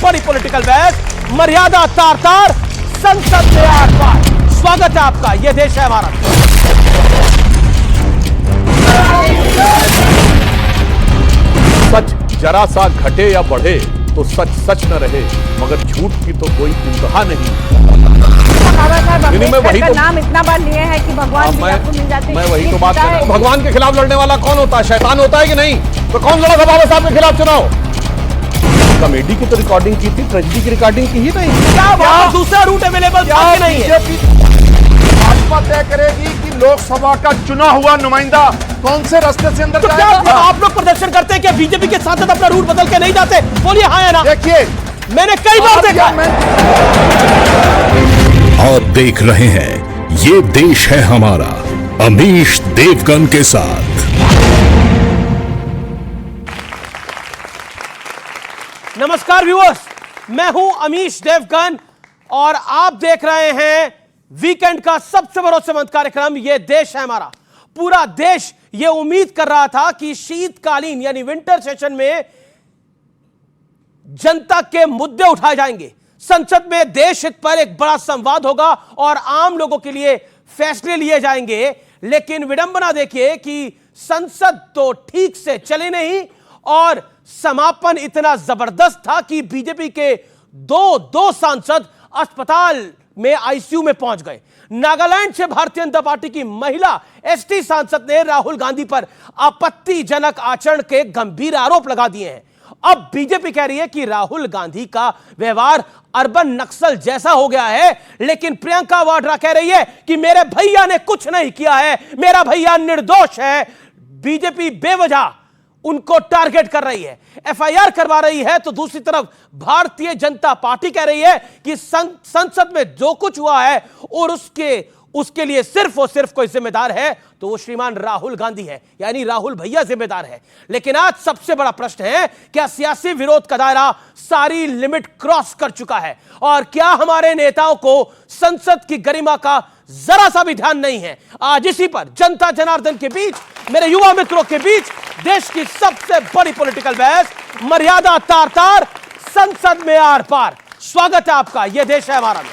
बड़ी पॉलिटिकल बहस, मर्यादा तार तार, संसद में आर पार। स्वागत है आपका, यह देश है हमारा। सच जरा सा घटे या बढ़े तो सच सच न रहे, मगर झूठ की तो कोई इंतहा नहीं। मैं वही तो नाम इतना बार लिए है कि भगवान मिल जाते। मैं वही तो बात कर रहा हूं। भगवान के खिलाफ लड़ने वाला कौन होता है? शैतान होता है कि नहीं? तो कौन लड़ा था बाबा साहब के खिलाफ चुनाव? कॉमेडी की तो रिकॉर्डिंग की थी, ट्रेजेडी की रिकॉर्डिंग की ही नहीं। क्या दूसरा रूट अवेलेबल नहीं है? भाजपा तय करेगी कि लोकसभा का चुना हुआ नुमाइंदा कौन से रास्ते से अंदर जाएगा। आप लोग प्रदर्शन करते हैं कि बीजेपी के सांसद अपना रूट बदल के नहीं जाते? बोलिए हाँ या ना। देखिए, मैंने कई बार देखा। आप देख रहे हैं ये देश है हमारा, अमीश देवगन के साथ। नमस्कार व्यूअर्स, मैं हूं अमीश देवगन और आप देख रहे हैं वीकेंड का सबसे भरोसेमंद कार्यक्रम ये देश है हमारा। पूरा देश ये उम्मीद कर रहा था कि शीतकालीन यानी विंटर सेशन में जनता के मुद्दे उठाए जाएंगे, संसद में देश हित पर एक बड़ा संवाद होगा और आम लोगों के लिए फैसले लिए जाएंगे। लेकिन विडंबना देखिए कि संसद तो ठीक से चले नहीं और समापन इतना जबरदस्त था कि बीजेपी के दो सांसद अस्पताल में आईसीयू में पहुंच गए। नागालैंड से भारतीय जनता पार्टी की महिला एसटी सांसद ने राहुल गांधी पर आपत्तिजनक आचरण के गंभीर आरोप लगा दिए हैं। अब बीजेपी कह रही है कि राहुल गांधी का व्यवहार अर्बन नक्सल जैसा हो गया है, लेकिन प्रियंका वाड्रा कह रही है कि मेरे भैया ने कुछ नहीं किया है, मेरा भैया निर्दोष है। बीजेपी बेवजह उनको टारगेट कर रही है, एफआईआर करवा रही है। तो दूसरी तरफ भारतीय जनता पार्टी कह रही है कि संसद में जो कुछ हुआ है और उसके लिए सिर्फ और सिर्फ कोई जिम्मेदार है तो वो श्रीमान राहुल गांधी है, यानी राहुल भैया जिम्मेदार है। लेकिन आज सबसे बड़ा प्रश्न है, क्या सियासी विरोध का दायरा सारी लिमिट क्रॉस कर चुका है और क्या हमारे नेताओं को संसद की गरिमा का जरा सा भी ध्यान नहीं है? आज इसी पर जनता जनार्दन के बीच, मेरे युवा मित्रों के बीच देश की सबसे बड़ी पॉलिटिकल बहस, मर्यादा तार तार, संसद में आर पार। स्वागत है आपका, यह देश है हमारा।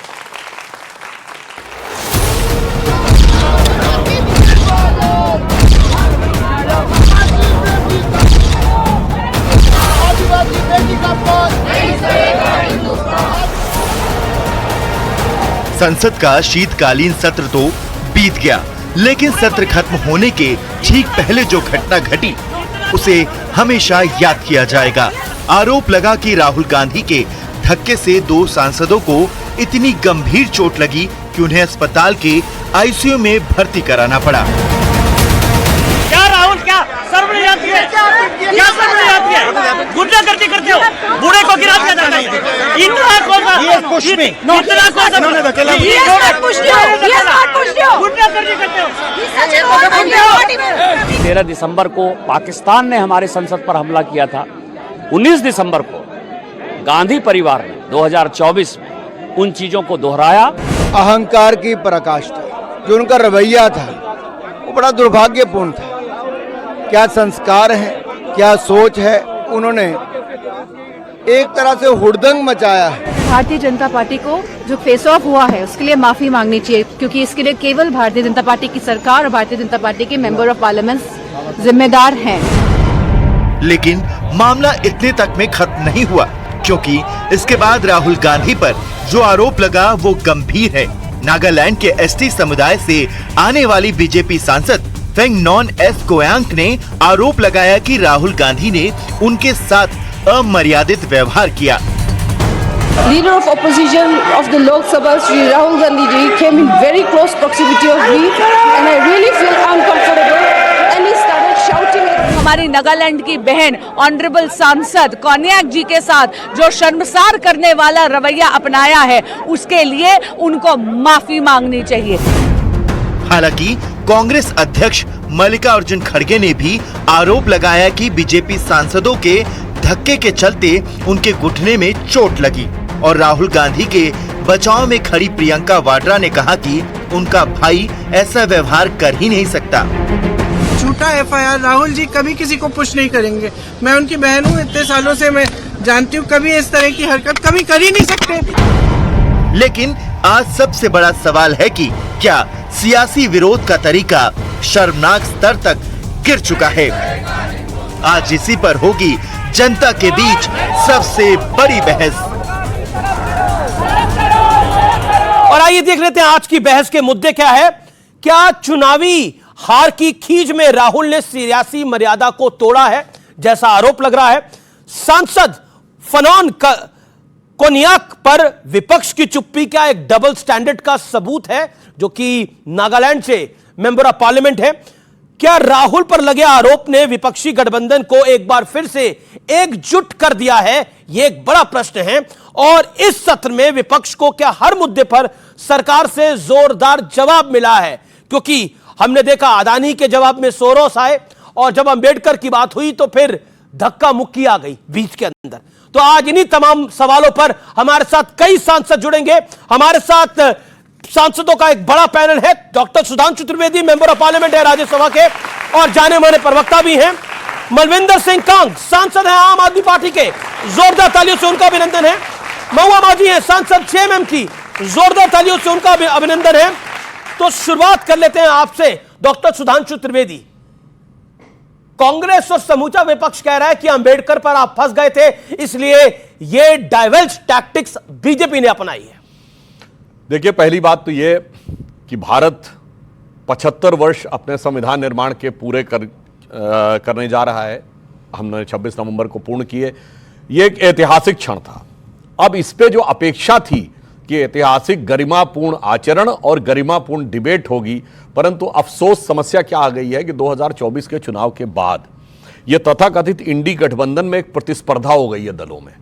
संसद का शीतकालीन सत्र तो बीत गया, लेकिन सत्र खत्म होने के ठीक पहले जो घटना घटी उसे हमेशा याद किया जाएगा। आरोप लगा कि राहुल गांधी के धक्के से दो सांसदों को इतनी गंभीर चोट लगी कि उन्हें अस्पताल के आईसीयू में भर्ती कराना पड़ा। क्या राहुल, क्या शर्म नहीं आती है? क्या शर्म नहीं आती है? गुंडागर्दी करते हो, बूढ़े को गिरा दिया जाता है। इतना कौन सा गुंडागर्दी करते हो? 13 दिसंबर को पाकिस्तान ने हमारे संसद पर हमला किया था। 19 दिसंबर को गांधी परिवार ने 2024 में उन चीजों को दोहराया। अहंकार की पराकाष्ठा, जो उनका रवैया था वो बड़ा दुर्भाग्यपूर्ण था। क्या संस्कार है, क्या सोच है, उन्होंने एक तरह से हुड़दंग मचाया है। भारतीय जनता पार्टी को जो फेस ऑफ हुआ है उसके लिए माफी मांगनी चाहिए, क्योंकि इसके लिए केवल भारतीय जनता पार्टी की सरकार और भारतीय जनता पार्टी के मेंबर ऑफ पार्लियामेंट जिम्मेदार हैं। लेकिन मामला इतने तक में खत्म नहीं हुआ, क्योंकि इसके बाद राहुल गांधी पर जो आरोप लगा वो गंभीर है। नागालैंड के एसटी समुदाय से आने वाली बीजेपी सांसद फेंगनॉन एस कोयांग ने आरोप लगाया कि राहुल गांधी ने उनके साथ अमर्यादित व्यवहार किया। Leader of opposition of the Lok Sabha, Shri Rahul Gandhi ji, came in very close proximity of me, and I really feel uncomfortable. And he started shouting at me. हमारी नागालैंड की बहन ऑनरेबल सांसद कोन्याक जी के साथ जो शर्मसार करने वाला रवैया अपनाया है, उसके लिए उनको माफी मांगनी चाहिए। हालांकि कांग्रेस अध्यक्ष मल्लिकार्जुन खड़गे ने भी आरोप लगाया कि बीजेपी सांसदों के धक्के के चलते उनके घुटने में चोट लगी और राहुल गांधी के बचाव में खड़ी प्रियंका वाड्रा ने कहा कि उनका भाई ऐसा व्यवहार कर ही नहीं सकता। झूठा एफआईआर, राहुल जी कभी किसी को पुश नहीं करेंगे। मैं उनकी बहन हूँ, इतने सालों से मैं जानती हूँ कभी इस तरह की हरकत कभी कर ही नहीं सकते। लेकिन आज सबसे बड़ा सवाल है कि क्या सियासी विरोध का तरीका शर्मनाक स्तर तक गिर चुका है। आज इसी पर होगी जनता के बीच सबसे बड़ी बहस। और आइए देख लेते हैं आज की बहस के मुद्दे क्या है। क्या चुनावी हार की खींच में राहुल ने सियासी मर्यादा को तोड़ा है, जैसा आरोप लग रहा है। सांसद फनॉन कोनियाक पर विपक्ष की चुप्पी क्या एक डबल स्टैंडर्ड का सबूत है, जो कि नागालैंड से मेंबर ऑफ पार्लियामेंट है। क्या राहुल पर लगे आरोप ने विपक्षी गठबंधन को एक बार फिर से एकजुट कर दिया है, यह एक बड़ा प्रश्न है। और इस सत्र में विपक्ष को क्या हर मुद्दे पर सरकार से जोरदार जवाब मिला है, क्योंकि हमने देखा अदानी के जवाब में सोरोस आए और जब अंबेडकर की बात हुई तो फिर धक्का मुक्की आ गई बीच के अंदर। तो आज इन्हीं तमाम सवालों पर हमारे साथ कई सांसद जुड़ेंगे। हमारे साथ सांसदों का एक बड़ा पैनल है। Doctor Sudhanshu Trivedi member of parliament है राज्यसभा के और जाने माने प्रवक्ता भी हैं। मलविंदर सिंह कांग सांसद हैं आम आदमी पार्टी के, जोरदार तालियों से उनका अभिनंदन है। महुआ माझी हैं सांसद 6 की, जोरदार तालियों से उनका अभिनंदन है। तो शुरुआत कर लेते हैं आपसे डॉक्टर सुधांशु त्रिवेदी। कांग्रेस और समूचा विपक्ष कह रहा है कि अंबेडकर पर आप फंस गए थे, इसलिए ये डाइवर्ज टैक्टिक्स बीजेपी ने अपनाई है। देखिए, पहली बात तो ये कि भारत 75 वर्ष अपने संविधान निर्माण के पूरे करने जा रहा है। हमने 26 नवंबर को पूर्ण किए। ये एक ऐतिहासिक क्षण था। अब इस पे जो अपेक्षा थी कि ऐतिहासिक गरिमापूर्ण आचरण और गरिमापूर्ण डिबेट होगी, परंतु अफसोस समस्या क्या आ गई है कि 2024 के चुनाव के बाद यह तथाकथित इंडी गठबंधन में एक प्रतिस्पर्धा हो गई है दलों में।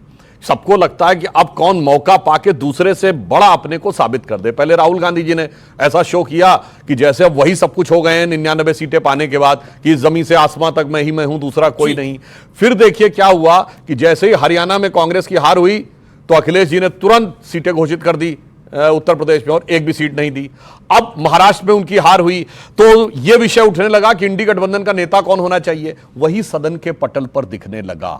सबको लगता है कि अब कौन मौका पाके दूसरे से बड़ा अपने को साबित कर दे। पहले राहुल गांधी जी ने ऐसा शो किया कि जैसे अब वही सब कुछ हो गए हैं 99 सीटें पाने के बाद, कि जमीन से आसमां तक मैं ही मैं हूं, दूसरा कोई नहीं। फिर देखिए क्या हुआ कि जैसे ही हरियाणा में कांग्रेस की हार हुई तो अखिलेश जी ने तुरंत सीटें घोषित कर दी उत्तर प्रदेश में, और एक भी सीट नहीं दी। अब महाराष्ट्र में उनकी हार हुई तो यह विषय उठने लगा कि इंडी गठबंधन का नेता कौन होना चाहिए। वही सदन के पटल पर दिखने लगा।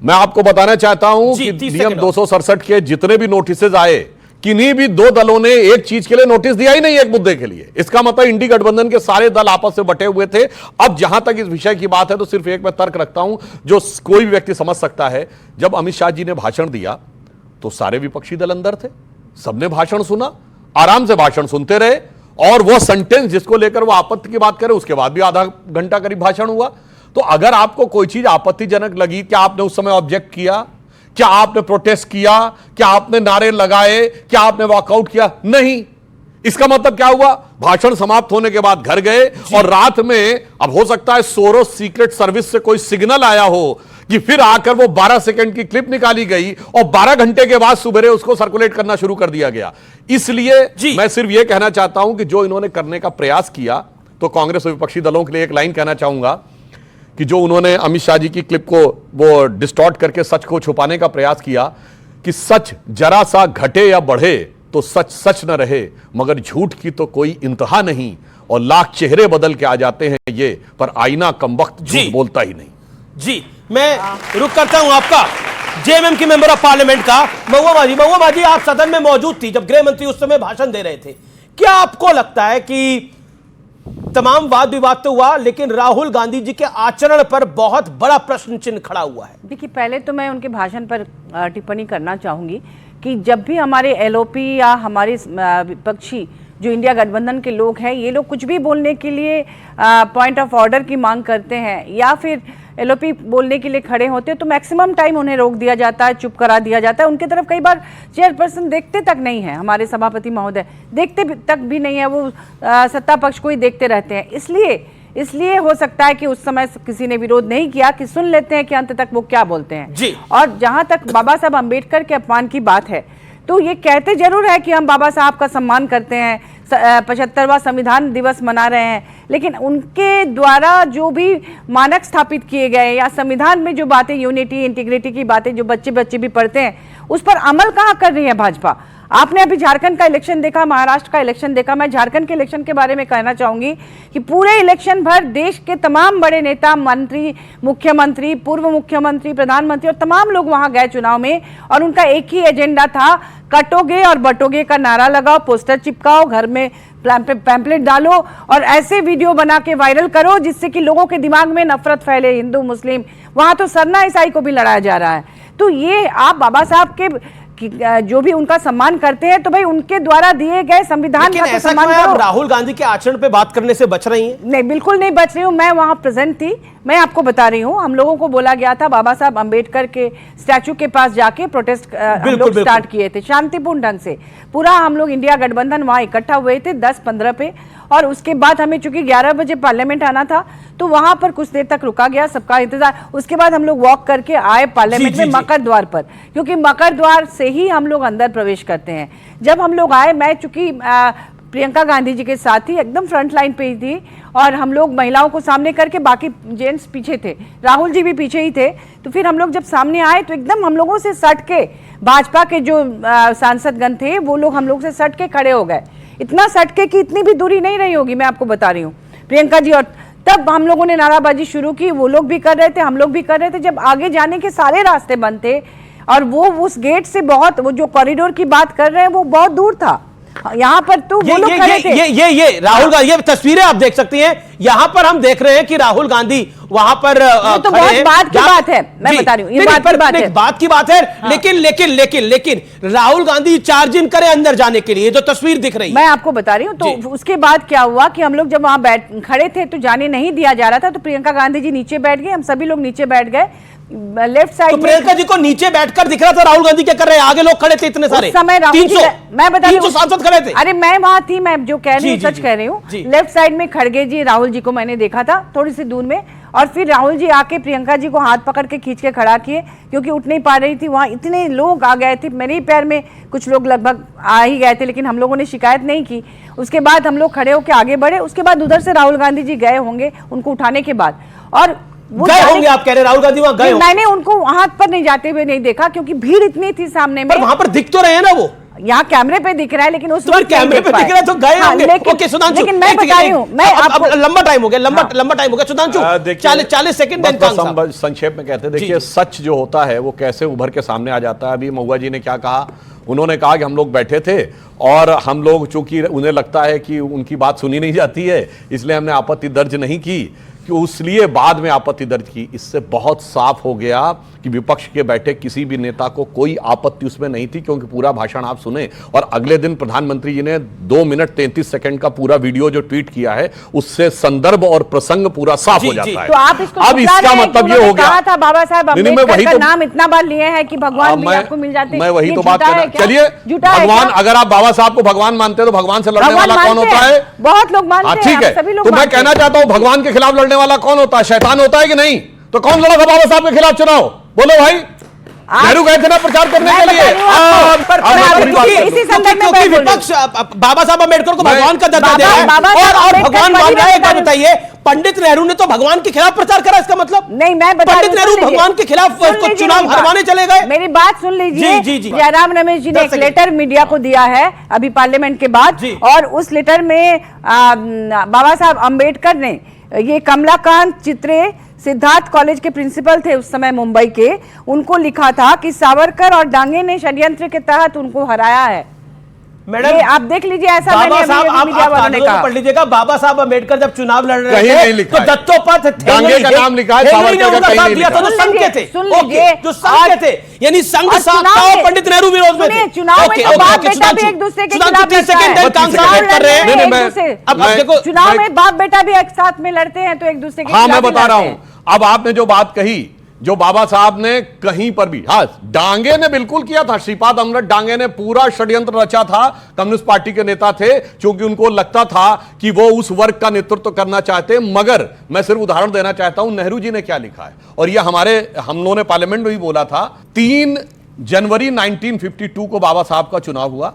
मैं आपको बताना चाहता हूं कि नियम 267 के जितने भी नोटिसेज आए, किन्हीं भी दो दलों ने एक चीज के लिए नोटिस दिया ही नहीं, एक मुद्दे के लिए। इसका मतलब इंडी गठबंधन के सारे दल आपस में बटे हुए थे। अब जहां तक इस विषय की बात है तो सिर्फ एक मैं तर्क रखता हूं जो कोई भी व्यक्ति समझ सकता है। जब अमित शाह जी ने भाषण दिया तो सारे विपक्षी दल अंदर थे, सबने भाषण सुना, आराम से भाषण सुनते रहे, और वो सेंटेंस जिसको लेकर वो आपत्ति की बात करे उसके बाद भी आधा घंटा करीब भाषण हुआ। तो अगर आपको कोई चीज आपत्तिजनक लगी, क्या आपने उस समय ऑब्जेक्ट किया? क्या आपने प्रोटेस्ट किया? क्या आपने नारे लगाए? क्या आपने वॉकआउट किया? नहीं। इसका मतलब क्या हुआ? भाषण समाप्त होने के बाद घर गए और रात में, अब हो सकता है सोरोस सीक्रेट सर्विस से कोई सिग्नल आया हो कि फिर आकर वो 12 सेकंड की क्लिप निकाली गई और 12 घंटे के बाद सुबह उसको सर्कुलेट करना शुरू कर दिया गया। इसलिए मैं सिर्फ ये कहना चाहता हूं कि जो इन्होंने करने का प्रयास किया, तो कांग्रेस और विपक्षी दलों के लिए एक लाइन कहना चाहूंगा कि जो उन्होंने अमित शाह जी की क्लिप को वो डिस्टॉर्ट करके सच को छुपाने का प्रयास किया कि सच जरा सा घटे या बढ़े तो सच सच न रहे, मगर झूठ की तो कोई इंतहा नहीं, और लाख चेहरे बदल के आ जाते हैं ये, पर आईना कमबख्त झूठ बोलता ही नहीं। जी, मैं रुक करता हूं आपका जेएमएम की मेंबर ऑफ पार्लियामेंट का महुआ माझी, आप सदन में मौजूद थी जब गृह मंत्री उस समय भाषण दे रहे थे। क्या आपको लगता है कि तमाम वाद विवाद तो हुआ, लेकिन राहुल गांधी जी के आचरण पर बहुत बड़ा प्रश्न चिन्ह खड़ा हुआ है? देखिए, पहले तो मैं उनके भाषण पर टिप्पणी करना चाहूंगी कि जब भी हमारे एलओपी या हमारे विपक्षी जो इंडिया गठबंधन के लोग हैं, ये लोग कुछ भी बोलने के लिए पॉइंट ऑफ ऑर्डर की मांग करते हैं या फिर एलओपी बोलने के लिए खड़े होते हैं, तो मैक्सिमम टाइम उन्हें रोक दिया जाता है, चुप करा दिया जाता है। उनकी तरफ कई बार चेयरपर्सन देखते तक नहीं है, हमारे सभापति महोदय देखते तक भी नहीं है, वो सत्ता पक्ष को ही देखते रहते हैं। इसलिए हो सकता है कि उस समय किसी ने विरोध नहीं किया कि सुन लेते हैं कि अंत तक वो क्या बोलते हैं जी। और जहां तक बाबा साहब अम्बेडकर के अपमान की बात है, तो ये कहते जरूर है कि हम बाबा साहब का सम्मान करते हैं, 75वां संविधान दिवस मना रहे हैं, लेकिन उनके द्वारा जो भी मानक स्थापित किए गए या संविधान में जो बातें, यूनिटी इंटीग्रिटी की बातें जो बच्चे भी पढ़ते हैं, उस पर अमल कहाँ कर रही है भाजपा? आपने अभी झारखंड का इलेक्शन देखा, महाराष्ट्र का इलेक्शन देखा। मैं झारखंड के इलेक्शन के बारे में कहना चाहूंगी कि पूरे इलेक्शन भर देश के तमाम बड़े नेता, मंत्री, मुख्यमंत्री, पूर्व मुख्यमंत्री, प्रधानमंत्री और तमाम लोग वहां गए चुनाव में, और उनका एक ही एजेंडा था, कटोगे और बटोगे का नारा लगाओ, पोस्टर चिपकाओ, घर में पैम्पलेट डालो और ऐसे वीडियो बना के वायरल करो जिससे कि लोगों के दिमाग में नफरत फैले, हिंदू मुस्लिम। वहां तो सरना ईसाई को भी लड़ाया जा रहा है। तो ये आप बाबा साहब के जो भी उनका सम्मान करते हैं तो भाई उनके द्वारा दिए गए संविधान का तो सम्मान करो। आप राहुल गांधी के आचरण पे बात करने से बच रही हैं? नहीं, बिल्कुल नहीं बच रही हूँ। मैं वहां प्रेजेंट थी, मैं आपको बता रही हूँ। हम लोगों को बोला गया था बाबा साहब अंबेडकर के स्टैचू के पास जाके प्रोटेस्ट हम लोग स्टार्ट किए थे शांतिपूर्ण ढंग से। पूरा हम लोग इंडिया गठबंधन वहां इकट्ठा हुए थे 10-15 पे, और उसके बाद हमें चूंकि 11 बजे पार्लियामेंट आना था तो वहां पर कुछ देर तक रुका गया, सबका इंतजार। उसके बाद हम लोग वॉक करके आए पार्लियामेंट में मकर द्वार पर, क्योंकि मकर द्वार से ही हम लोग अंदर प्रवेश करते हैं। जब हम लोग आए, मैं चूंकि प्रियंका गांधी जी के साथ ही एकदम फ्रंट लाइन पे ही थी, और हम लोग महिलाओं को सामने करके, बाकी जेंट्स पीछे थे, राहुल जी भी पीछे ही थे। तो फिर हम लोग जब सामने आए तो एकदम हम लोगों से सट के, भाजपा के जो सांसदगण थे वो लोग हम लोग से सट के खड़े हो गए। इतना सटके कि इतनी भी दूरी नहीं रही होगी, मैं आपको बता रही हूँ प्रियंका जी। और तब हम लोगों ने नाराबाजी शुरू की, वो लोग भी कर रहे थे, हम लोग भी कर रहे थे। जब आगे जाने के सारे रास्ते बंद थे और वो उस गेट से बहुत, वो जो कॉरिडोर की बात कर रहे हैं वो बहुत दूर था, यहाँ पर तो वो लोग खड़े थे। ये राहुल गांधी, ये तस्वीरें आप देख सकती हैं, यहाँ पर हम देख रहे हैं कि राहुल गांधी वहां पर तो बहुत बात की बात है, मैं बता रही हूँ, ये बात की बात है। लेकिन लेकिन लेकिन लेकिन राहुल गांधी चार्ज इन करे अंदर जाने के लिए, जो तस्वीर दिख रही है मैं आपको बता रही हूँ। तो उसके बाद क्या हुआ कि हम लोग जब वहां खड़े थे तो जाने नहीं दिया जा रहा था, तो प्रियंका गांधी जी नीचे बैठ गए, हम सभी लोग नीचे बैठ गए लेफ्ट साइड। तो प्रियंका जी को नीचे बैठकर दिख रहा था राहुल गांधी क्या कर रहे हैं, आगे लोग खड़े थे इतने सारे, समय 300, मैं बता रही हूँ, सांसद खड़े थे। अरे मैं वहां थी, मैं जो कह रही हूँ सच कह रही हूँ। लेफ्ट साइड में खड़गे जी, राहुल जी को मैंने देखा था थोड़ी सी दूर में, और फिर राहुल जी आके प्रियंका जी को हाथ पकड़ के खींच के खड़ा किए, क्योंकि उठ नहीं पा रही थी, वहां इतने लोग आ गए थे। मेरे ही पैर में कुछ लोग लगभग आ ही गए थे, लेकिन हम लोगों ने शिकायत नहीं की। उसके बाद हम लोग खड़े होकर आगे बढ़े, उसके बाद उधर से राहुल गांधी जी गए होंगे उनको उठाने के बाद, और गए होंगे, आप कह रहे राहुल गांधी वहां गए? मैंने उनको हाथ पर नहीं जाते हुए नहीं देखा, क्योंकि भीड़ इतनी थी सामने में। पर वहां पर दिख तो रहे हैं ना, वो यहाँ कैमरे पे दिख रहा है, लेकिन उस कैमरे पे दिख रहा है तो गए होंगे। ओके सुधांशु, लेकिन मैं बता रही हूँ, मैं अब लंबा टाइम हो गया, लंबा टाइम हो गया सुधांशु, 40 सेकंड संक्षेप में कहते हैं। देखिए, सच जो होता है वो कैसे उभर के सामने आ जाता है। अभी महुआ जी ने क्या कहा, उन्होंने कहा कि हम लोग बैठे थे और हम लोग, चूंकि उन्हें लगता है कि उनकी बात सुनी नहीं जाती है, इसलिए हमने आपत्ति दर्ज नहीं की, कि उसलिए बाद में आपत्ति दर्ज की। इससे बहुत साफ हो गया कि विपक्ष के बैठे किसी भी नेता को कोई आपत्ति उसमें नहीं थी, क्योंकि पूरा भाषण आप सुने, और अगले दिन प्रधानमंत्री जी ने 2 मिनट 33 सेकंड का पूरा वीडियो जो ट्वीट किया है, उससे संदर्भ और प्रसंग पूरा साफ हो जाता है। तो आप इसको अब इसका मतलब ये हो गया, कहा था बाबा साहब अम्बेडकर का नाम इतना बार लिए हैं कि भगवान भी आपको मिल जाते हैं। मैं वही तो बात कर रहा। चलिए, भगवान, अगर आप बाबा साहब को भगवान मानते हैं तो भगवान से लड़ने वाला कौन होता है? बहुत लोग मानते हैं, ठीक है। तो मैं कहना चाहता हूं, भगवान के खिलाफ लड़ने वाला कौन होता है? शैतान होता है कि नहीं? तो कौन लड़ा था बाबा साहब के खिलाफ चुनाव? बोलो भाई। नेहरू गए थे ना प्रचार करने के लिए। इसी संदर्भ में विपक्ष बाबा साहब अम्बेडकर को भगवान का दर्जा दे रहा है और भगवान मान रहा है। क्या बताइए, पंडित नेहरू ने तो भगवान के खिलाफ प्रचार करा, इसका मतलब नहीं, मैं बता पंडित नेहरू भगवान के खिलाफ चुनाव हरवाने चले गए। मेरी बात सुन लीजिए। जयराम रमेश जी ने एक लेटर मीडिया को दिया है अभी पार्लियामेंट के बाद, और उस लेटर में बाबा साहब अम्बेडकर ने, ये कमलाकांत चित्रे सिद्धार्थ कॉलेज के प्रिंसिपल थे उस समय मुंबई के, उनको लिखा था कि सावरकर और डांगे ने षड्यंत्र के तहत उनको हराया है। मैडम आप देख लीजिए, ऐसा बाबा साहब आप पढ़ लीजिएगा। बाबा साहब अम्बेडकर जब चुनाव लड़ रहे थे तो दत्तोपंत डांगे का नाम लिखा है, सावरकर का कहीं नहीं लिखा। जो संघ के थे, जो संघ के थे, यानी संघ साथ था और पंडित नेहरू विरोध में थे। चुनाव में बाप बेटा भी एक दूसरे के खिलाफ कर रहे हैं। अब देखो, चुनाव में बाप बेटा भी एक साथ में लड़ते हैं तो एक दूसरे के खिलाफ। हाँ, मैं बता रहा हूं। अब आपने जो बात कही, जो बाबा साहब ने कहीं पर भी, हाँ, डांगे ने बिल्कुल किया था, श्रीपाद अमृत डांगे ने पूरा षड्यंत्र रचा था। कम्युनिस्ट पार्टी के नेता थे, क्योंकि उनको लगता था कि वो उस वर्ग का नेतृत्व करना चाहते। मगर मैं सिर्फ उदाहरण देना चाहता हूं, नेहरू जी ने क्या लिखा है, और यह हम लोगों ने पार्लियामेंट में भी बोला था। 3 जनवरी 1952 को बाबा साहब का चुनाव हुआ।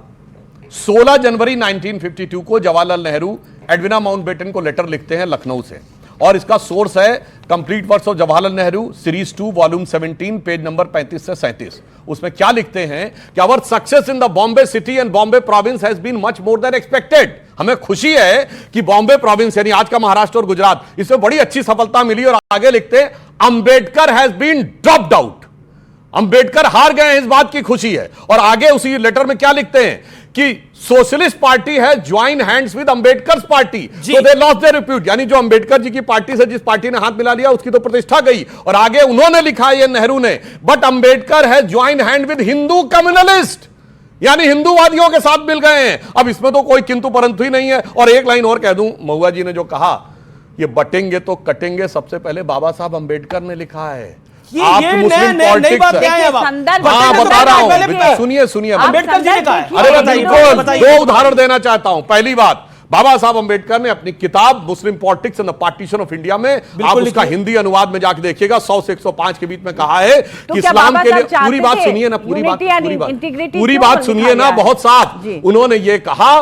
16 जनवरी 1952 को जवाहरलाल नेहरू एडविना माउंटबेटन को लेटर लिखते हैं लखनऊ से, और इसका सोर्स है complete works of Jawaharlal Nehru series 2 volume 17 page number 35 से 37। उसमें क्या लिखते हैं कि our success in the Bombay city and Bombay province has been much more than expected. हमें खुशी है कि बॉम्बे प्रोविंस यानी आज का महाराष्ट्र और गुजरात, इसमें बड़ी अच्छी सफलता मिली। और आगे लिखते हैं Ambedkar has been dropped out, Ambedkar हार गए हैं, इस बात की खुशी है। और आगे उसी लेटर में क्या लिखते हैं कि सोशलिस्ट पार्टी है join hands with Ambedkar party, so they lost their repute, यानी जो अंबेडकर जी की पार्टी से जिस पार्टी ने हाथ मिला लिया उसकी तो प्रतिष्ठा गई। और आगे उन्होंने लिखा है, नेहरू ने, बट अंबेडकर है join hand with Hindu communalist, यानी हिंदूवादियों के साथ मिल गए हैं। अब इसमें तो कोई किंतु परंतु ही नहीं है। और एक लाइन और कह दूं, महुआ जी ने जो कहा ये बटेंगे तो कटेंगे, सबसे पहले बाबा साहब अंबेडकर ने लिखा है। आप मुस्लिम पॉलिटिक्स बता रहा हूं, सुनिए अंबेडकर जी ने कहा है। अरे दो उदाहरण देना चाहता हूं। पहली बात, बाबा साहब अंबेडकर ने अपनी किताब Muslim politics and the partition of India में, आप उसका हिंदी अनुवाद में जाके देखिएगा, 100 से 105 के बीच में कहा है कि इस्लाम के लिए, पूरी बात सुनिए ना, पूरी बात सुनिए ना, बहुत साफ। उन्होंने ये कहा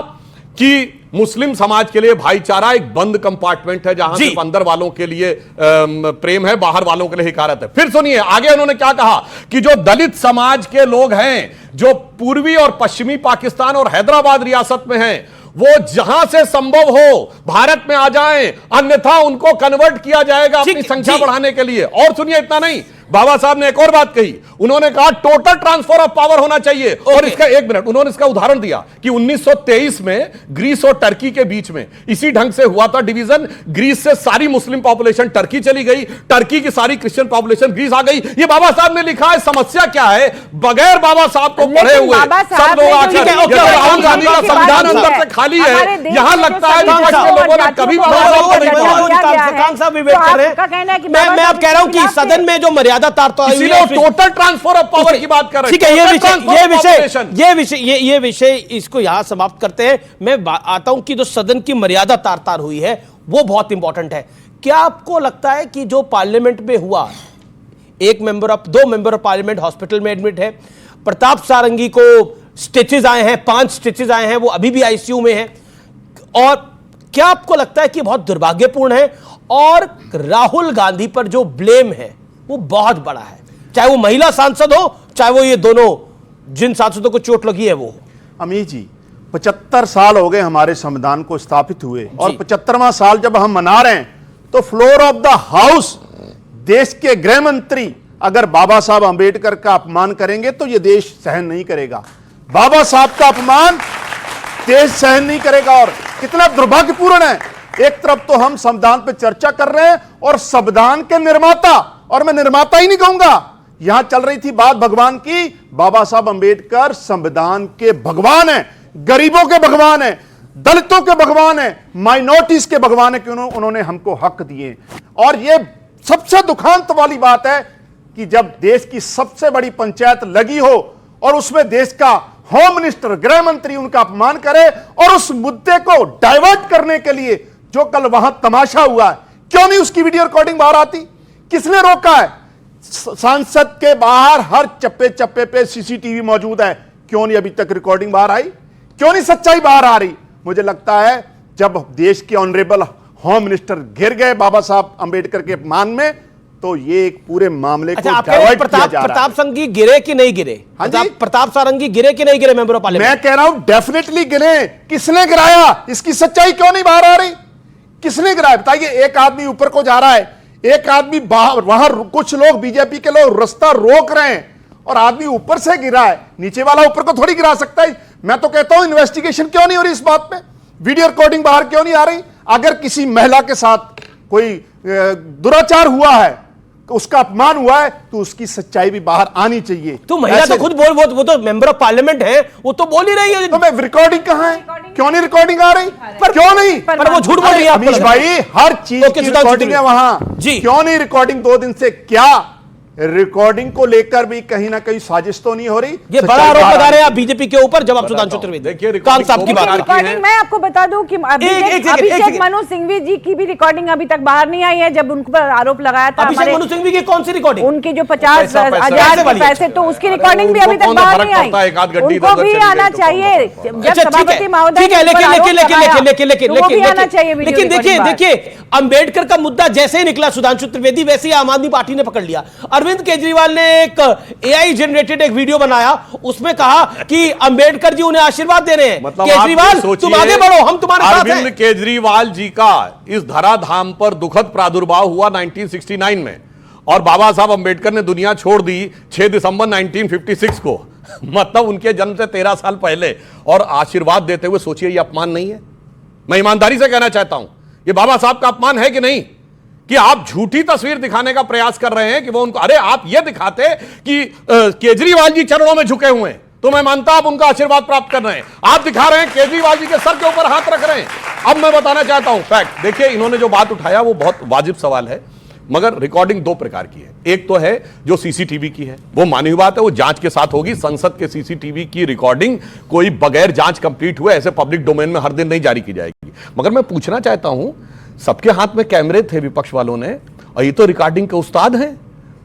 कि मुस्लिम समाज के लिए भाईचारा एक बंद कंपार्टमेंट है जहां सिर्फ अंदर वालों के लिए प्रेम है, बाहर वालों के लिए हिकारत है। फिर सुनिए आगे उन्होंने क्या कहा कि जो दलित समाज के लोग हैं जो पूर्वी और पश्चिमी पाकिस्तान और हैदराबाद रियासत में हैं, वो जहां से संभव हो भारत में आ जाएं, अन्यथा उनको कन्वर्ट किया जाएगा अपनी संख्या बढ़ाने के लिए। और सुनिए, इतना नहीं, बाबा साहब ने एक और बात कही, उन्होंने कहा टोटल ट्रांसफर ऑफ पावर होना चाहिए। और इसका एक मिनट, उन्होंने इसका उदाहरण दिया कि 1923 में ग्रीस और टर्की के बीच में इसी ढंग से हुआ था डिवीजन। ग्रीस से सारी मुस्लिम पॉपुलेशन टर्की चली गई, टर्की की सारी क्रिश्चियन पॉपुलेशन ग्रीस आ गई। ये बाबा साहब ने लिखा है। समस्या क्या है, बगैर बाबा साहब को पढ़े हुए सब लोग आकर, राहुल गांधी का संविधान अंदर से खाली है, यहां लगता है लोगों ने कभी मैं अब कह रहा हूं कि सदन में जो मर्यादा टोटल ट्रांसफर ऑफ पावर की बात कर रहे हैं। ठीक है, ये विषय इसको यहां समाप्त करते हैं। मैं आता हूं कि जो सदन की मर्यादा तार तार हुई है वो बहुत इंपॉर्टेंट है। क्या आपको लगता है कि जो पार्लियामेंट में हुआ, दो मेंबर ऑफ पार्लियामेंट हॉस्पिटल में एडमिट है, प्रताप सारंगी को स्टिचेस आए हैं, 5 स्टिचेस आए हैं, वो अभी भी आईसीयू में है, और क्या आपको लगता है कि बहुत दुर्भाग्यपूर्ण है? और राहुल गांधी पर जो ब्लेम है वो बहुत बड़ा है, चाहे वो महिला सांसद हो, चाहे वो ये दोनों जिन सांसदों को चोट लगी है वो। अमीर जी, 75 साल हो गए हमारे संविधान को स्थापित हुए, और 75वां साल जब हम मना रहे हैं तो फ्लोर ऑफ द हाउस देश के गृह मंत्री अगर बाबा साहब अंबेडकर का अपमान करेंगे तो यह देश सहन नहीं करेगा। बाबा साहब का अपमान देश सहन नहीं करेगा। और कितना दुर्भाग्यपूर्ण है, एक तरफ तो हम संविधान पे चर्चा कर रहे हैं और संविधान के निर्माता, और मैं निर्माता ही नहीं कहूंगा, यहां चल रही थी बात भगवान की। बाबा साहब अंबेडकर संविधान के भगवान हैं, गरीबों के भगवान हैं, दलितों के भगवान हैं, माइनॉरिटीज के भगवान हैं कि उन्होंने हमको हक दिए। और यह सबसे दुखांत वाली बात है कि जब देश की सबसे बड़ी पंचायत लगी हो और उसमें देश का होम मिनिस्टर, गृह मंत्री उनका अपमान करे, और उस मुद्दे को डाइवर्ट करने के लिए जो कल वहां तमाशा हुआ है, क्यों नहीं उसकी वीडियो रिकॉर्डिंग बाहर आती? किसने रोका है? संसद के बाहर हर चप्पे चप्पे पे सीसीटीवी मौजूद है, क्यों नहीं अभी तक रिकॉर्डिंग बाहर आई? क्यों नहीं सच्चाई बाहर आ रही? मुझे लगता है जब देश के ऑनरेबल होम मिनिस्टर घिर गए बाबा साहब अंबेडकर के अपमान में, तो ये एक पूरे मामले को डाइवर्ट किया जा रहा है। प्रताप सारंगी गिरे कि नहीं गिरे? प्रताप सारंगी गिरे कि नहीं गिरे मेंबर ऑफ पार्लियामेंट? मैं कह रहा हूं डेफिनेटली गिरे। किसने गिराया, इसकी सच्चाई क्यों नहीं बाहर आ रही? किसने गिराया बताइए? एक आदमी ऊपर को जा रहा है, एक आदमी बाहर, वहां कुछ लोग बीजेपी के लोग रास्ता रोक रहे हैं, और आदमी ऊपर से गिरा है, नीचे वाला ऊपर को थोड़ी गिरा सकता है। मैं तो कहता हूं इन्वेस्टिगेशन क्यों नहीं हो रही इस बात पे? वीडियो रिकॉर्डिंग बाहर क्यों नहीं आ रही? अगर किसी महिला के साथ कोई दुराचार हुआ है, उसका अपमान हुआ है, तो उसकी सच्चाई भी बाहर आनी चाहिए। तो महिला तो खुद बोल, वो तो मेंबर ऑफ पार्लियामेंट है, वो तो बोल ही रही है। तो मैं रिकॉर्डिंग कहां है? क्यों नहीं रिकॉर्डिंग आ रही? क्यों नहीं? पर वो झूठ बोल रही है अमीश भाई, हर चीज की रिकॉर्डिंग है वहां जी। क्यों नहीं रिकॉर्डिंग? 2 दिन से क्या रिकॉर्डिंग को लेकर भी कहीं ना कहीं साजिश तो नहीं हो रही? ये बड़ा आरोप लगा रहे हैं आप बीजेपी के ऊपर। जब आप सुधांशु चतुर्वेदी देखिए कांत साहब की बात करती हैं, मैं आपको बता दूं कि अभिषेक मनु सिंघवी जी की भी रिकॉर्डिंग अभी तक बाहर नहीं आई है। जब उन पर आरोप लगाया था अभिषेक मनु सिंघवी की कौन सी रिकॉर्डिंग? उनकी जो 50,000 के पैसे, तो उसकी रिकॉर्डिंग भी अभी तक बाहर नहीं आई। उनको भी आना चाहिए जब सभापति महोदय। लेकिन देखिए अंबेडकर का मुद्दा जैसे ही निकला सुधांशु त्रिवेदी, वैसे ही आम आदमी पार्टी ने पकड़ लिया। अरविंद केजरीवाल ने एक एआई जनरेटेड एक वीडियो बनाया, उसमें कहा कि अंबेडकर जी उन्हें आशीर्वाद दे रहे हैं। मतलब केजरीवाल तुम आगे बढ़ो, हम तुम्हारे साथ हैं। अरविंद केजरीवाल जी का इस धराधाम पर दुखद प्रादुर्भाव हुआ 1969 में, और बाबा साहब अंबेडकर ने दुनिया छोड़ दी 6 दिसंबर 1956 को, मतलब उनके जन्म से 13 साल पहले, और आशीर्वाद देते हुए सोचिए ये अपमान नहीं है? मैं ईमानदारी से कहना चाहता हूं, ये बाबा साहब का अपमान है कि नहीं, कि आप झूठी तस्वीर दिखाने का प्रयास कर रहे हैं कि वो उनको, अरे आप ये दिखाते कि केजरीवाल जी चरणों में झुके हुए हैं तो मैं मानता आप उनका आशीर्वाद प्राप्त कर रहे हैं। आप दिखा रहे हैं केजरीवाल जी के सर के ऊपर हाथ रख रहे हैं। अब मैं बताना चाहता हूं फैक्ट, देखिए इन्होंने जो बात उठाया वो बहुत वाजिब सवाल है, मगर रिकॉर्डिंग दो प्रकार की है। एक तो है जो सीसीटीवी की है, वो मानी हुई बात है, वो जांच के साथ होगी। संसद के सीसीटीवी की रिकॉर्डिंग कोई बगैर जांच कंप्लीट हुए ऐसे पब्लिक डोमेन में हर दिन नहीं जारी की जाएगी। मगर मैं पूछना चाहता हूं, सबके हाथ में कैमरे थे विपक्ष वालों ने, और ये तो रिकॉर्डिंग के उस्ताद हैं,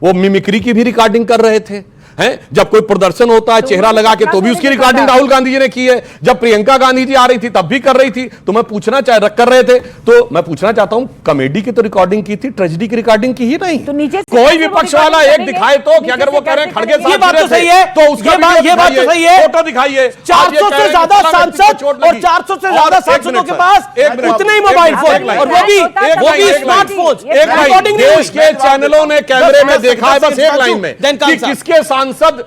वो मिमिक्री की भी रिकॉर्डिंग कर रहे थे हैं। जब कोई प्रदर्शन होता है चेहरा लगा के, तो भी उसकी रिकॉर्डिंग राहुल गांधी जी ने की है। जब प्रियंका गांधी जी आ रही थी तब भी कर रही थी। तो मैं पूछना कर रहे थे, तो मैं पूछना चाहता हूं, कॉमेडी की तो रिकॉर्डिंग की थी, ट्रेजेडी की रिकॉर्डिंग की ही नहीं। तो नीचे कोई विपक्ष वाला एक दिखाए तो कि अगर वो कह रहे हैं खड़गे साहब ये बात तो सही है, तो उसका ये बात तो सही है, फोटो दिखाइए। 400 से ज्यादा सांसद और 400 से ज्यादा सांसदों के पास उतने ही मोबाइल फोन, और वो भी स्मार्टफोन। रिकॉर्डिंग देश के चैनलों ने कैमरे में देखा है, बस एक लाइन में, कि किसके सांसद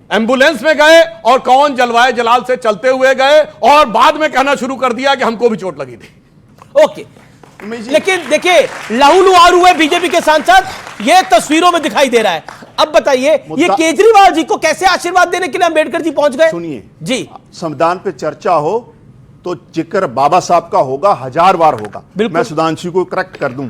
एम्बुलेंस में गए और कौन जलवाए जलाल से चलते हुए गए, और बाद में कहना शुरू कर दिया कि हमको भी चोट लगी थी। ओके, लेकिन देखिए लहूलुहार हुए बीजेपी के सांसद, ये तस्वीरों में दिखाई दे रहा है। अब बताइए ये केजरीवाल जी को कैसे आशीर्वाद देने के लिए अंबेडकर जी पहुंच गए? सुनिए जी, संविधान पे चर्चा हो तो जिक्र बाबा साहब का होगा, 1000 बार होगा। मैं सुधांशु को करेक्ट कर दूं,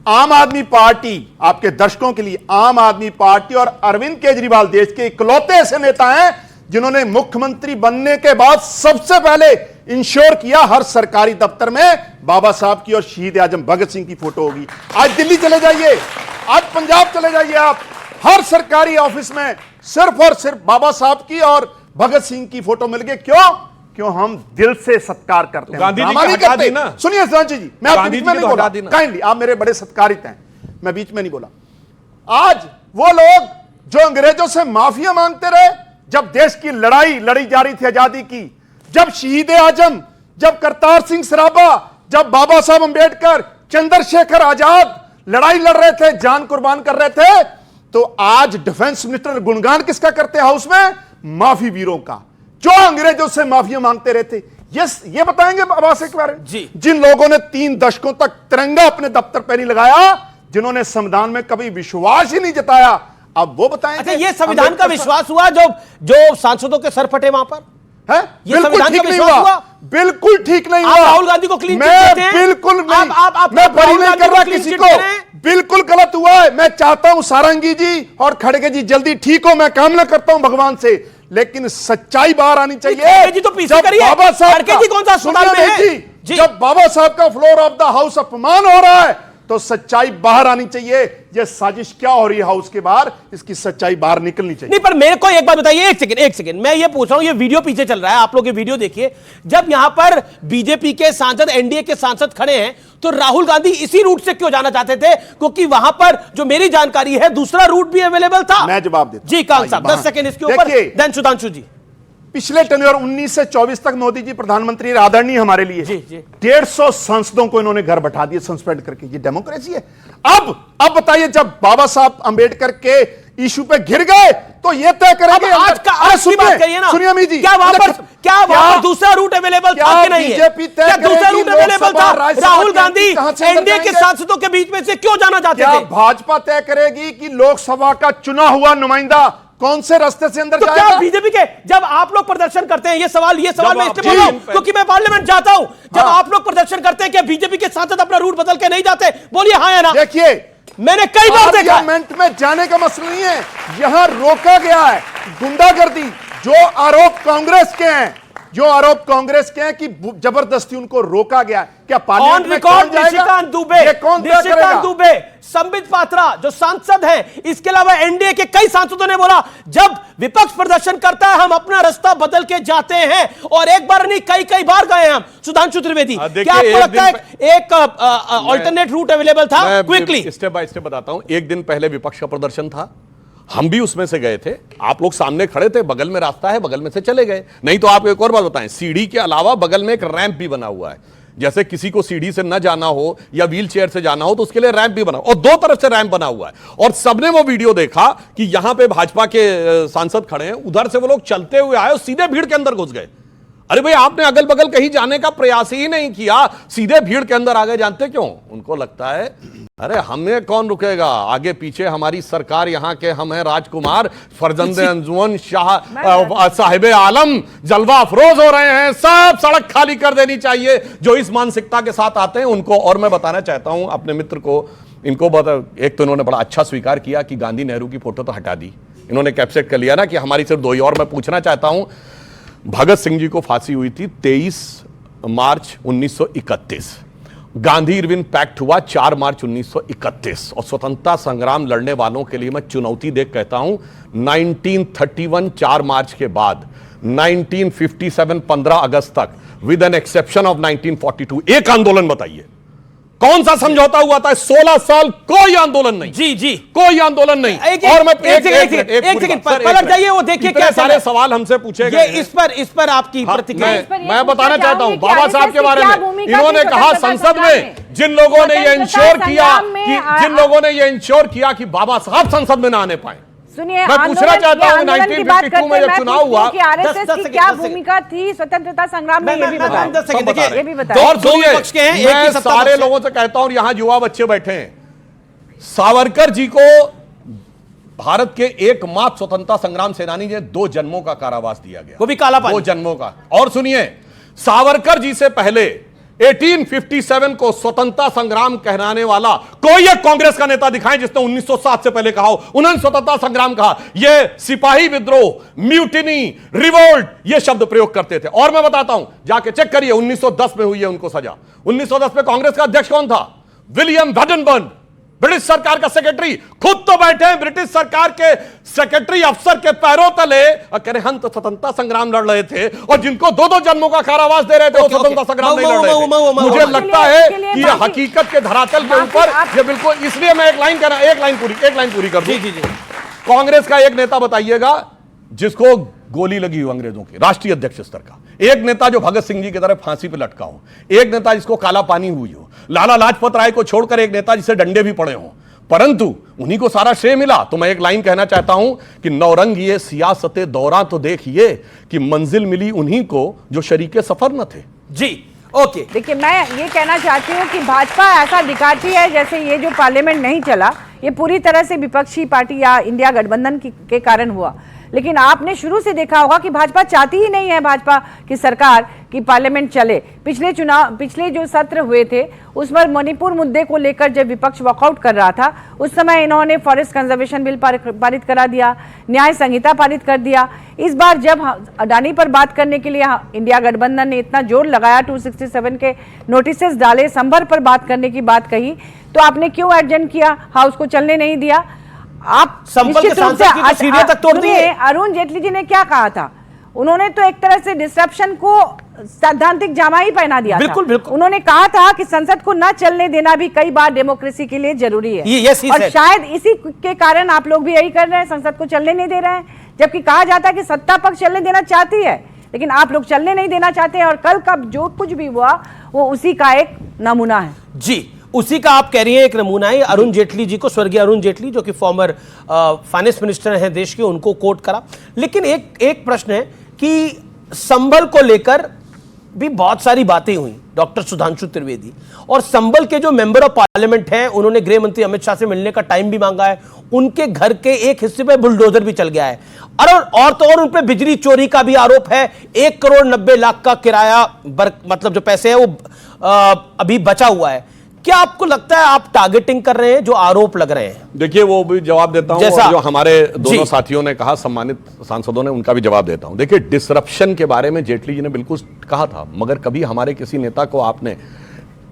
आम आदमी पार्टी, आपके दर्शकों के लिए, आम आदमी पार्टी और अरविंद केजरीवाल देश के इकलौते ऐसे नेता हैं जिन्होंने मुख्यमंत्री बनने के बाद सबसे पहले इंश्योर किया हर सरकारी दफ्तर में बाबा साहब की और शहीद आजम भगत सिंह की फोटो होगी। आज दिल्ली चले जाइए, आज पंजाब चले जाइए, आप हर सरकारी ऑफिस में सिर्फ और सिर्फ बाबा साहब की और भगत सिंह की फोटो मिल गई। क्यों हम दिल से सत्कार करते हैं, गांधी जी का हटा दी ना। सुनिए संजय जी, मैं आप बीच में नहीं बोला, काइंडली, आप मेरे बड़े सत्कारित हैं, मैं बीच में नहीं बोला। आज वो लोग जो अंग्रेजों से माफिया मांगते रहे, जब देश की लड़ाई लड़ी जा रही थी आजादी की, जब शहीद आजम, जब करतार सिंह सराबा, जब बाबा साहब अंबेडकर, चंद्रशेखर आजाद लड़ाई लड़ रहे थे, जान कुर्बान कर रहे थे, तो आज डिफेंस मिनिस्टर गुणगान किसका करते हैं हाउस में? माफी वीरों का, जो अंग्रेजों से माफिया मांगते रहते। ये बताएंगे बाबा साहब के बारे में जी, जिन लोगों ने 3 दशकों तक तिरंगा अपने दफ्तर पर नहीं लगाया, जिन्होंने संविधान में कभी विश्वास ही नहीं जताया, अब वो बताएंगे। अच्छा, ये संविधान का विश्वास हुआ जो सांसदों के सर फटे वहां पर है? बिल्कुल ठीक नहीं हुआ, बिल्कुल ठीक नहीं हुआ। राहुल गांधी को क्लीन चिट देते हैं? बिल्कुल नहीं, आप मैं बरी नहीं कर रहा क्लीन किसी चिट को, दे रहे हैं? बिल्कुल गलत हुआ है। मैं चाहता हूं सारंगी जी और खड़गे जी जल्दी ठीक हो, मैं कामना करता हूं भगवान से, लेकिन सच्चाई बाहर आनी चाहिए। जी तो पीछे करिए, बाबा साहब जी कौन सा अस्पताल में है? जब बाबा साहब का फ्लोर ऑफ द हाउस अपमान हो रहा है तो सच्चाई बाहर आनी चाहिए। यह साजिश क्या हो रही है हाउस के बाहर, इसकी सच्चाई बाहर निकलनी चाहिए। नहीं, पर मेरे को एक बात बताइए, एक सेकंड, मैं ये पूछ रहा हूं, ये वीडियो पीछे चल रहा है, आप लोग ये वीडियो देखिए। जब यहां पर बीजेपी के सांसद, एनडीए के सांसद खड़े हैं, तो राहुल गांधी इसी रूट से क्यों जाना चाहते थे? क्योंकि वहां पर जो मेरी जानकारी है दूसरा रूट भी अवेलेबल था। मैं जवाब देता जी कांग साहब, 10 सेकंड इसके ऊपर, देन सुधांशु जी। पिछले टेन्योर 19 से 24 तक मोदी जी प्रधानमंत्री आदरणीय हमारे लिए, 150 सांसदों को इन्होंने घर बैठा दिए सस्पेंड करके। ये डेमोक्रेसी है? अब बताइए, जब बाबा साहब अंबेडकर के इशू पे घिर गए तो ये तय करेंगे। आज का आज की बात करिए ना, सुनिए अमित जी, क्या वहां पर दूसरा रूट अवेलेबल था कि नहीं है? क्या दूसरा रूट अवेलेबल था? राहुल गांधी एनडीए के सांसदों के बीच में से क्यों जाना चाहते थे? भाजपा तय करेगी कि लोकसभा का चुना हुआ नुमाइंदा कौन से रास्ते से अंदर जाएगा? क्या बीजेपी के, जब आप लोग प्रदर्शन करते हैं, ये सवाल मैं इसलिए बोल रहा हूं क्योंकि मैं पार्लियामेंट जाता हूं, जब आप लोग प्रदर्शन करते हैं, क्या बीजेपी के सांसद अपना रूट बदल के नहीं जाते? बोलिए हाँ या ना। देखिए, मैंने कई बार देखा। पार्लियामेंट में जाने का मसला नहीं है, यहां रोका गया है गुंडागर्दी, जो आरोप कांग्रेस के हैं कि जबरदस्ती उनको रोका गया। क्या पार्लियामेंट में कौन जाएगा? निशिकांत दुबे संबित पात्रा जो सांसद हैं, इसके अलावा एनडीए के कई सांसदों ने बोला जब विपक्ष प्रदर्शन करता है हम अपना रास्ता बदल के जाते हैं, और एक बार नहीं कई बार गए हैं हम। सुधांशु त्रिवेदी, क्या आपको लगता है एक अल्टरनेट रूट अवेलेबल था? क्विकली स्टेप बाय स्टेप बताता हूं। एक दिन पहले विपक्ष का प्रदर्शन था, हम भी उसमें से गए थे, आप लोग सामने खड़े थे, बगल में रास्ता है, बगल में से चले गए। नहीं तो आप एक और बात बताएं, सीढ़ी के अलावा बगल में एक रैंप भी बना हुआ है, जैसे किसी को सीढ़ी से न जाना हो या व्हील चेयर से जाना हो तो उसके लिए रैंप भी बना, और दो तरफ से रैंप बना हुआ है। और सबने वो वीडियो देखा कि यहां पे भाजपा के सांसद खड़े हैं, उधर से वो लोग चलते हुए आए और सीधे भीड़ के अंदर घुस गए। अरे भाई, आपने अगल बगल कहीं जाने का प्रयास ही नहीं किया, सीधे भीड़ के अंदर आ गए। जानते क्यों? उनको लगता है अरे हमें कौन रुकेगा, आगे पीछे हमारी सरकार, यहाँ के हम हैं राजकुमार, फरजंदे अंजुमन शाह साहिबे आलम जलवा अफरोज हो रहे हैं, सब सड़क खाली कर देनी चाहिए। जो इस मानसिकता के साथ आते हैं उनको, और मैं बताना चाहता हूं अपने मित्र को, इनको एक तो इन्होंने बड़ा अच्छा स्वीकार किया कि गांधी नेहरू की फोटो तो हटा दी, इन्होंने कैप्चर कर लिया ना कि हमारी सिर्फ दो ही। और मैं पूछना चाहता हूं, भगत सिंह जी को फांसी हुई थी 23 मार्च 1931, गांधी इरविन पैक्ट हुआ 4 मार्च 1931, और स्वतंत्रता संग्राम लड़ने वालों के लिए मैं चुनौती देख कहता हूं 1931 4 मार्च के बाद 1957 15 अगस्त तक, विद एन एक्सेप्शन ऑफ 1942, एक आंदोलन बताइए कौन सा समझौता हुआ था? 16 साल कोई आंदोलन नहीं। जी कोई आंदोलन नहीं। और मैं एक सेकंड पलट जाइए, वो देखिए क्या सारे सवाल हमसे पूछे गए। इस पर आपकी प्रतिक्रिया मैं बताना चाहता हूं बाबा साहब के बारे में। इन्होंने कहा संसद में जिन लोगों ने ये इंश्योर किया कि बाबा साहब संसद में ना आने पाए। सुनिए, मैं पूछना चाहता हूं 1952 में जब चुनाव हुआ, आरएसएस की क्या भूमिका थी स्वतंत्रता संग्राम में, ये भी बताइए। ये भी बताइए। और सुनिए, मैं सारे लोगों से कहता हूं, यहां युवा बच्चे बैठे हैं, सावरकर जी को भारत के एकमात्र स्वतंत्रता संग्राम सेनानी ने 2 जन्मों का कारावास दिया गया, वो भी काला पानी, 2 जन्मों का। और सुनिए, सावरकर जी से पहले 1857 को स्वतंत्रता संग्राम कहलाने वाला कोई एक कांग्रेस का नेता दिखाएं जिसने 1907 से पहले कहा हो। उन्होंने स्वतंत्रता संग्राम कहा, ये सिपाही विद्रोह, म्यूटिनी, रिवोल्ट, ये शब्द प्रयोग करते थे। और मैं बताता हूं, जाके चेक करिए, 1910 में हुई है उनको सजा। 1910 में कांग्रेस का अध्यक्ष कौन था? विलियम वैडनबर्न, ब्रिटिश सरकार का सेक्रेटरी, खुद तो बैठे हैं ब्रिटिश सरकार के सेक्रेटरी अफसर के पैरों तले और कह रहे हम तो स्वतंत्रता संग्राम लड़ रहे थे, और जिनको 2-2 जन्मों का कारावास दे रहे थे वो स्वतंत्रता संग्राम नहीं लड़ रहे थे। मुझे लगता है कि ये हकीकत के धरातल के ऊपर ये बिल्कुल, इसलिए मैं एक लाइन पूरी कर दूं। कांग्रेस का एक नेता बताइएगा जिसको गोली लगी हो अंग्रेजों की, राष्ट्रीय अध्यक्ष स्तर का, एक नेता जो भगत सिंह जी की तरह फांसी पे लटका हो, एक नेता जिसको काला पानी हुई हो, लाला लाजपत राय को छोड़कर एक नेता जिसे डंडे भी पड़े हो, परंतु उन्हीं को सारा श्रेय मिला। तो मैं एक लाइन कहना चाहता हूं कि नौरंग ये सियासते दौरा तो देखिए कि मंजिल मिली उन्हीं को जो शरीके सफर न थे। जी ओके, देखिए, मैं ये कहना चाहती हूँ कि भाजपा ऐसा दिखाती है जैसे ये जो पार्लियामेंट नहीं चला ये पूरी तरह से विपक्षी पार्टी या इंडिया गठबंधन के कारण हुआ, लेकिन आपने शुरू से देखा होगा कि भाजपा चाहती ही नहीं है भाजपा की सरकार की पार्लियामेंट चले। पिछले जो सत्र हुए थे उस पर मणिपुर मुद्दे को लेकर जब विपक्ष वॉकआउट कर रहा था उस समय इन्होंने फॉरेस्ट कंजर्वेशन बिल पारित करा दिया, न्याय संहिता पारित कर दिया। इस बार जब अडानी पर बात करने के लिए इंडिया गठबंधन ने इतना जोर लगाया, 267 के नोटिसेस डाले, संभर पर बात करने की बात कही, तो आपने क्यों एडजन किया, हाउस को चलने नहीं दिया? आप निश्चित रूप से अरुण जेटली जी ने क्या कहा था, उन्होंने तो एक तरह से डिसरप्शन को सैद्धांतिक जामा ही पहना दिया था। बिल्कुल। उन्होंने कहा था कि संसद को न चलने देना भी कई बार डेमोक्रेसी के लिए जरूरी है, और शायद इसी के कारण आप लोग भी यही कर रहे हैं, संसद को चलने नहीं दे रहे हैं, जबकि कहा जाता है कि सत्ता पक्ष चलने देना चाहती है, लेकिन आप लोग चलने नहीं देना चाहते हैं। और कल का जो कुछ भी हुआ वो उसी का एक नमूना है। जी, उसी का आप कह रही हैं एक नमूना है। अरुण जेटली जी को, स्वर्गीय अरुण जेटली जो कि फॉर्मर फाइनेंस मिनिस्टर हैं देश के, उनको कोट करा। लेकिन एक प्रश्न है कि संभल को लेकर भी बहुत सारी बातें हुई, डॉक्टर सुधांशु त्रिवेदी, और संभल के जो मेंबर ऑफ पार्लियामेंट हैं उन्होंने गृह मंत्री अमित शाह से मिलने का टाइम भी मांगा है, उनके घर के एक हिस्से पे बुलडोजर भी चल गया है, और तो और उन पे बिजली चोरी का भी आरोप है। 1 करोड़ 90 लाख का किराया मतलब जो पैसे है वो अभी बचा हुआ है। क्या आपको लगता है आप टारगेटिंग कर रहे हैं जो आरोप लग रहे हैं? देखिए, वो भी जवाब देता हूं, और जो हमारे दोनों साथियों ने कहा, सम्मानित सांसदों ने, उनका भी जवाब देता हूं। देखिए, डिसरप्शन के बारे में जेटली जी ने बिल्कुल कहा था, मगर कभी हमारे किसी नेता को आपने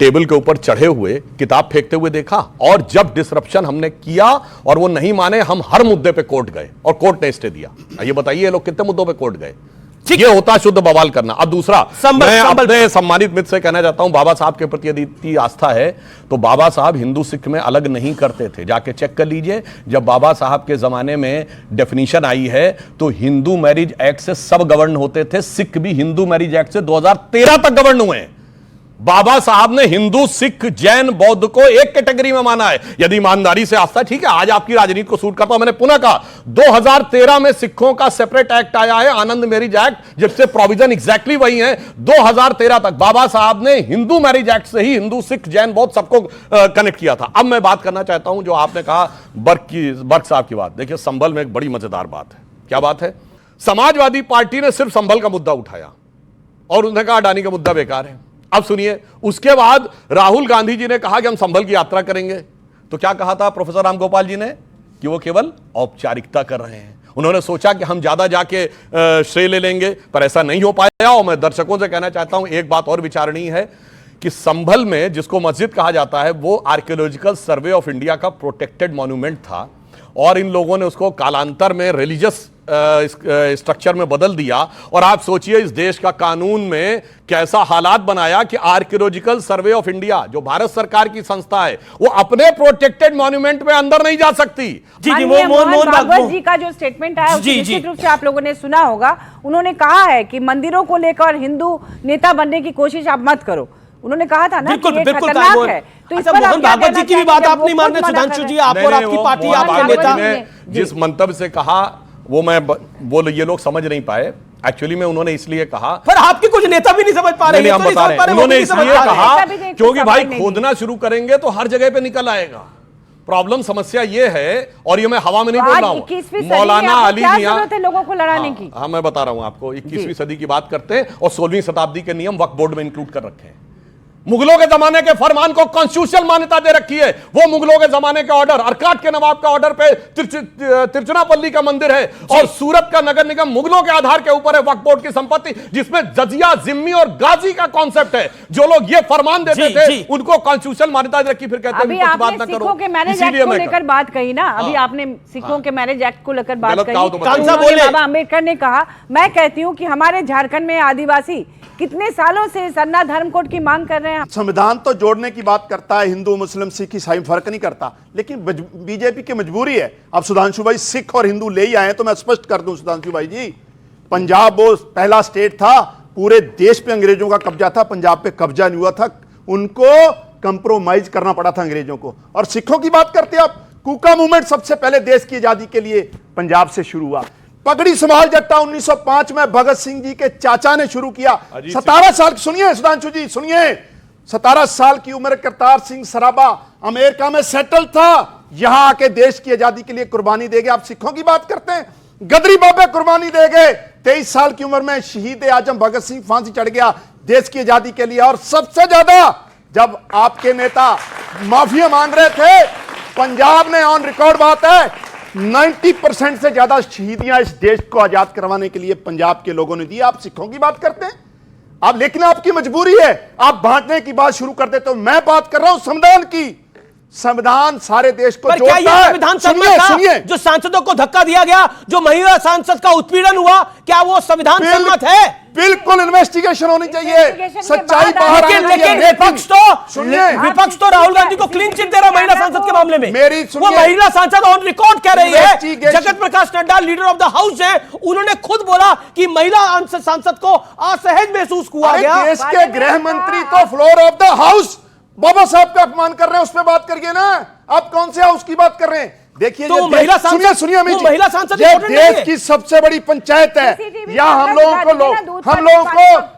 टेबल के ऊपर चढ़े हुए किताब फेंकते हुए देखा। और जब डिसरप्शन हमने किया और वो नहीं माने, हम हर मुद्दे पे कोर्ट गए और कोर्ट ने स्टे दिया। ये बताइए ये लोग कितने मुद्दों पे कोर्ट गए? ये होता शुद्ध बवाल करना। अब दूसरा, मैं अपने सम्मानित मित्र से कहना चाहता हूं, बाबा साहब के प्रति यदि इतनी आस्था है तो बाबा साहब हिंदू सिख में अलग नहीं करते थे। जाके चेक कर लीजिए, जब बाबा साहब के जमाने में डेफिनेशन आई है तो हिंदू मैरिज एक्ट से सब गवर्न होते थे। सिख भी हिंदू मैरिज एक्ट से 2013 तक गवर्न हुए हैं। बाबा साहब ने हिंदू, सिख, जैन, बौद्ध को एक कैटेगरी में माना है। यदि ईमानदारी से आस्था, ठीक है, आज आपकी राजनीति को सूट करता हूं। मैंने पुनः कहा 2013 में सिखों का सेपरेट एक्ट आया है, आनंद मैरिज एक्ट, जिससे प्रोविजन एग्जैक्टली वही है। 2013 तक बाबा साहब ने हिंदू मैरिज एक्ट से ही हिंदू, सिख, जैन, बौद्ध सबको कनेक्ट किया था। अब मैं बात करना चाहता हूं जो आपने कहा बर्क साहब की बात। देखिए, संभल में एक बड़ी मजेदार बात है। क्या बात है? समाजवादी पार्टी ने सिर्फ संभल का मुद्दा उठाया और उन्होंने कहा अडानी का मुद्दा बेकार है। अब सुनिए, उसके बाद राहुल गांधी जी ने कहा कि हम संभल की यात्रा करेंगे। तो क्या कहा था प्रोफेसर राम गोपाल जी ने? कि वो केवल औपचारिकता कर रहे हैं। उन्होंने सोचा कि हम ज्यादा जाके श्रेय ले लेंगे, पर ऐसा नहीं हो पाया। और मैं दर्शकों से कहना चाहता हूं, एक बात और विचारणीय है कि संभल में जिसको मस्जिद कहा जाता है वो आर्कियोलॉजिकल सर्वे ऑफ इंडिया का प्रोटेक्टेड मॉन्यूमेंट था और इन लोगों ने उसको कालांतर में रिलीजियस स्ट्रक्चर में बदल दिया। और आप सोचिए इस देश का कानून में कैसा हालात बनाया कि आर्कियोलॉजिकल सर्वे ऑफ इंडिया जो भारत सरकार की संस्था है वो अपने प्रोटेक्टेड मॉन्यूमेंट में अंदर नहीं जा सकती। जी मोहन भागवत जी का जो स्टेटमेंट आया निश्चित रूप से आप लोगों ने सुना होगा। उन्होंने कहा है कि मंदिरों को लेकर हिंदू नेता बनने की कोशिश आप मत करो। उन्होंने कहा था ना कि ये खतरनाक है। तो इस पर मोहन भागवत जी की भी बात आप नहीं मान रहे? सुधांशु जी, आप और आपकी पार्टी, आपके नेता ने जिस मंतव्य से कहा वो ये लोग समझ नहीं पाए। एक्चुअली में उन्होंने इसलिए कहा, पर आपके कुछ नेता भी नहीं समझ पा रहे हैं। हम बता रहे हैं, उन्होंने इसलिए कहा क्योंकि भाई खोदना शुरू करेंगे तो हर जगह पे निकल आएगा। प्रॉब्लम, समस्या ये है, और ये मैं हवा में नहीं बोल रहा हूं। मौलाना अली मियां लोगों को लड़ाने की, हाँ मैं बता रहा हूं आपको, 21वीं सदी की बात करते हैं और 16वीं शताब्दी के नियम वक्फ बोर्ड में इंक्लूड कर रखे हैं। मुगलों के जमाने के फरमान को कॉन्स्टिट्यूशनल मान्यता दे रखी है। वो मुगलों के जमाने का ऑर्डर, अरकाट के नवाब का ऑर्डर पे तिरुचनापल्ली का मंदिर है और सूरत का नगर निगम मुगलों के आधार के ऊपर है वक्फ बोर्ड की संपत्ति, जिसमें जजिया, जिम्मी और गाजी का कॉन्सेप्ट है। जो लोग ये फरमान देते थे उनको कॉन्स्टिट्यूशनल मान्यता दे रखी, फिर कहते हैं कुछ बात ना करो। इसीलिए मैं लेकर बात कही ना, अभी आपने सिखों के मैरिज एक्ट को लेकर बात कही। बाबा अम्बेडकर ने कहा, मैं कहती हूँ कि हमारे झारखंड में आदिवासी कितने सालों से सरना धर्म कोड की मांग कर रहे हैं। संविधान तो जोड़ने की बात करता है, हिंदू मुस्लिम सिख ईसाई फर्क नहीं करता, लेकिन बीजेपी की मजबूरी है। अब सुधांशु भाई सिख और हिंदू ले ही आए, तो मैं स्पष्ट कर दूं सुधांशु भाई जी, पंजाब वो पहला स्टेट था, पूरे देश पे अंग्रेजों का कब्जा था, पंजाब पे कब्जा नहीं हुआ था, उनको कंप्रोमाइज करना पड़ा था अंग्रेजों को। और सिखों की बात करते हैं आप, कूका मूवमेंट सबसे पहले देश की आजादी के लिए पंजाब से शुरू हुआ। पगड़ी संभाल जट्टा 1905 में भगत सिंह जी के चाचा ने शुरू किया। 17 साल, सुनिए सुधांशु जी सुनिए, 17 साल की उम्र करतार सिंह सराबा अमेरिका में सेटल था, यहां आके देश की आजादी के लिए कुर्बानी दे गए। आप सिखों की बात करते हैं, गदरी बाबे कुर्बानी दे गए। 23 साल की उम्र में शहीद आजम भगत सिंह फांसी चढ़ गया देश की आजादी के लिए। और सबसे ज्यादा जब आपके नेता माफिया मांग रहे थे, पंजाब ने ऑन रिकॉर्ड बात है 90% से ज्यादा शहीदियां इस देश को आजाद करवाने के लिए पंजाब के लोगों ने दी। आप सिखों की बात करते हैं आप, लेकिन आपकी मजबूरी है, आप बांटने की बात शुरू कर देते हो। मैं बात कर रहा हूं संविधान की। संविधान सारे देश को जोड़ता है। संविधान सुनिए, जो सांसदों को धक्का दिया गया, जो महिला सांसद का उत्पीड़न हुआ, क्या वो संविधान सम्मत है? बिल्कुल इन्वेस्टिगेशन होनी चाहिए, सच्चाई बाहर आनी चाहिए। लेकिन विपक्ष तो राहुल गांधी को क्लीन चिट दे रहा महिला सांसद के मामले में। वो महिला सांसद ऑन रिकॉर्ड कह रही है, Jagat Prakash Nadda leader of the house है, उन्होंने खुद बोला कि महिला सांसद को असहज महसूस हुआ गया। देश के गृह मंत्री तो फ्लोर ऑफ द हाउस बाबा साहब का अपमान कर रहे हैं, उस पर बात करिए ना। आप कौन से हाउस की बात कर रहे हैं? देखिए तो महिला सांसद, सुनिए महिला सांसद ये देश की सबसे बड़ी पंचायत है। यहाँ हम लोगों को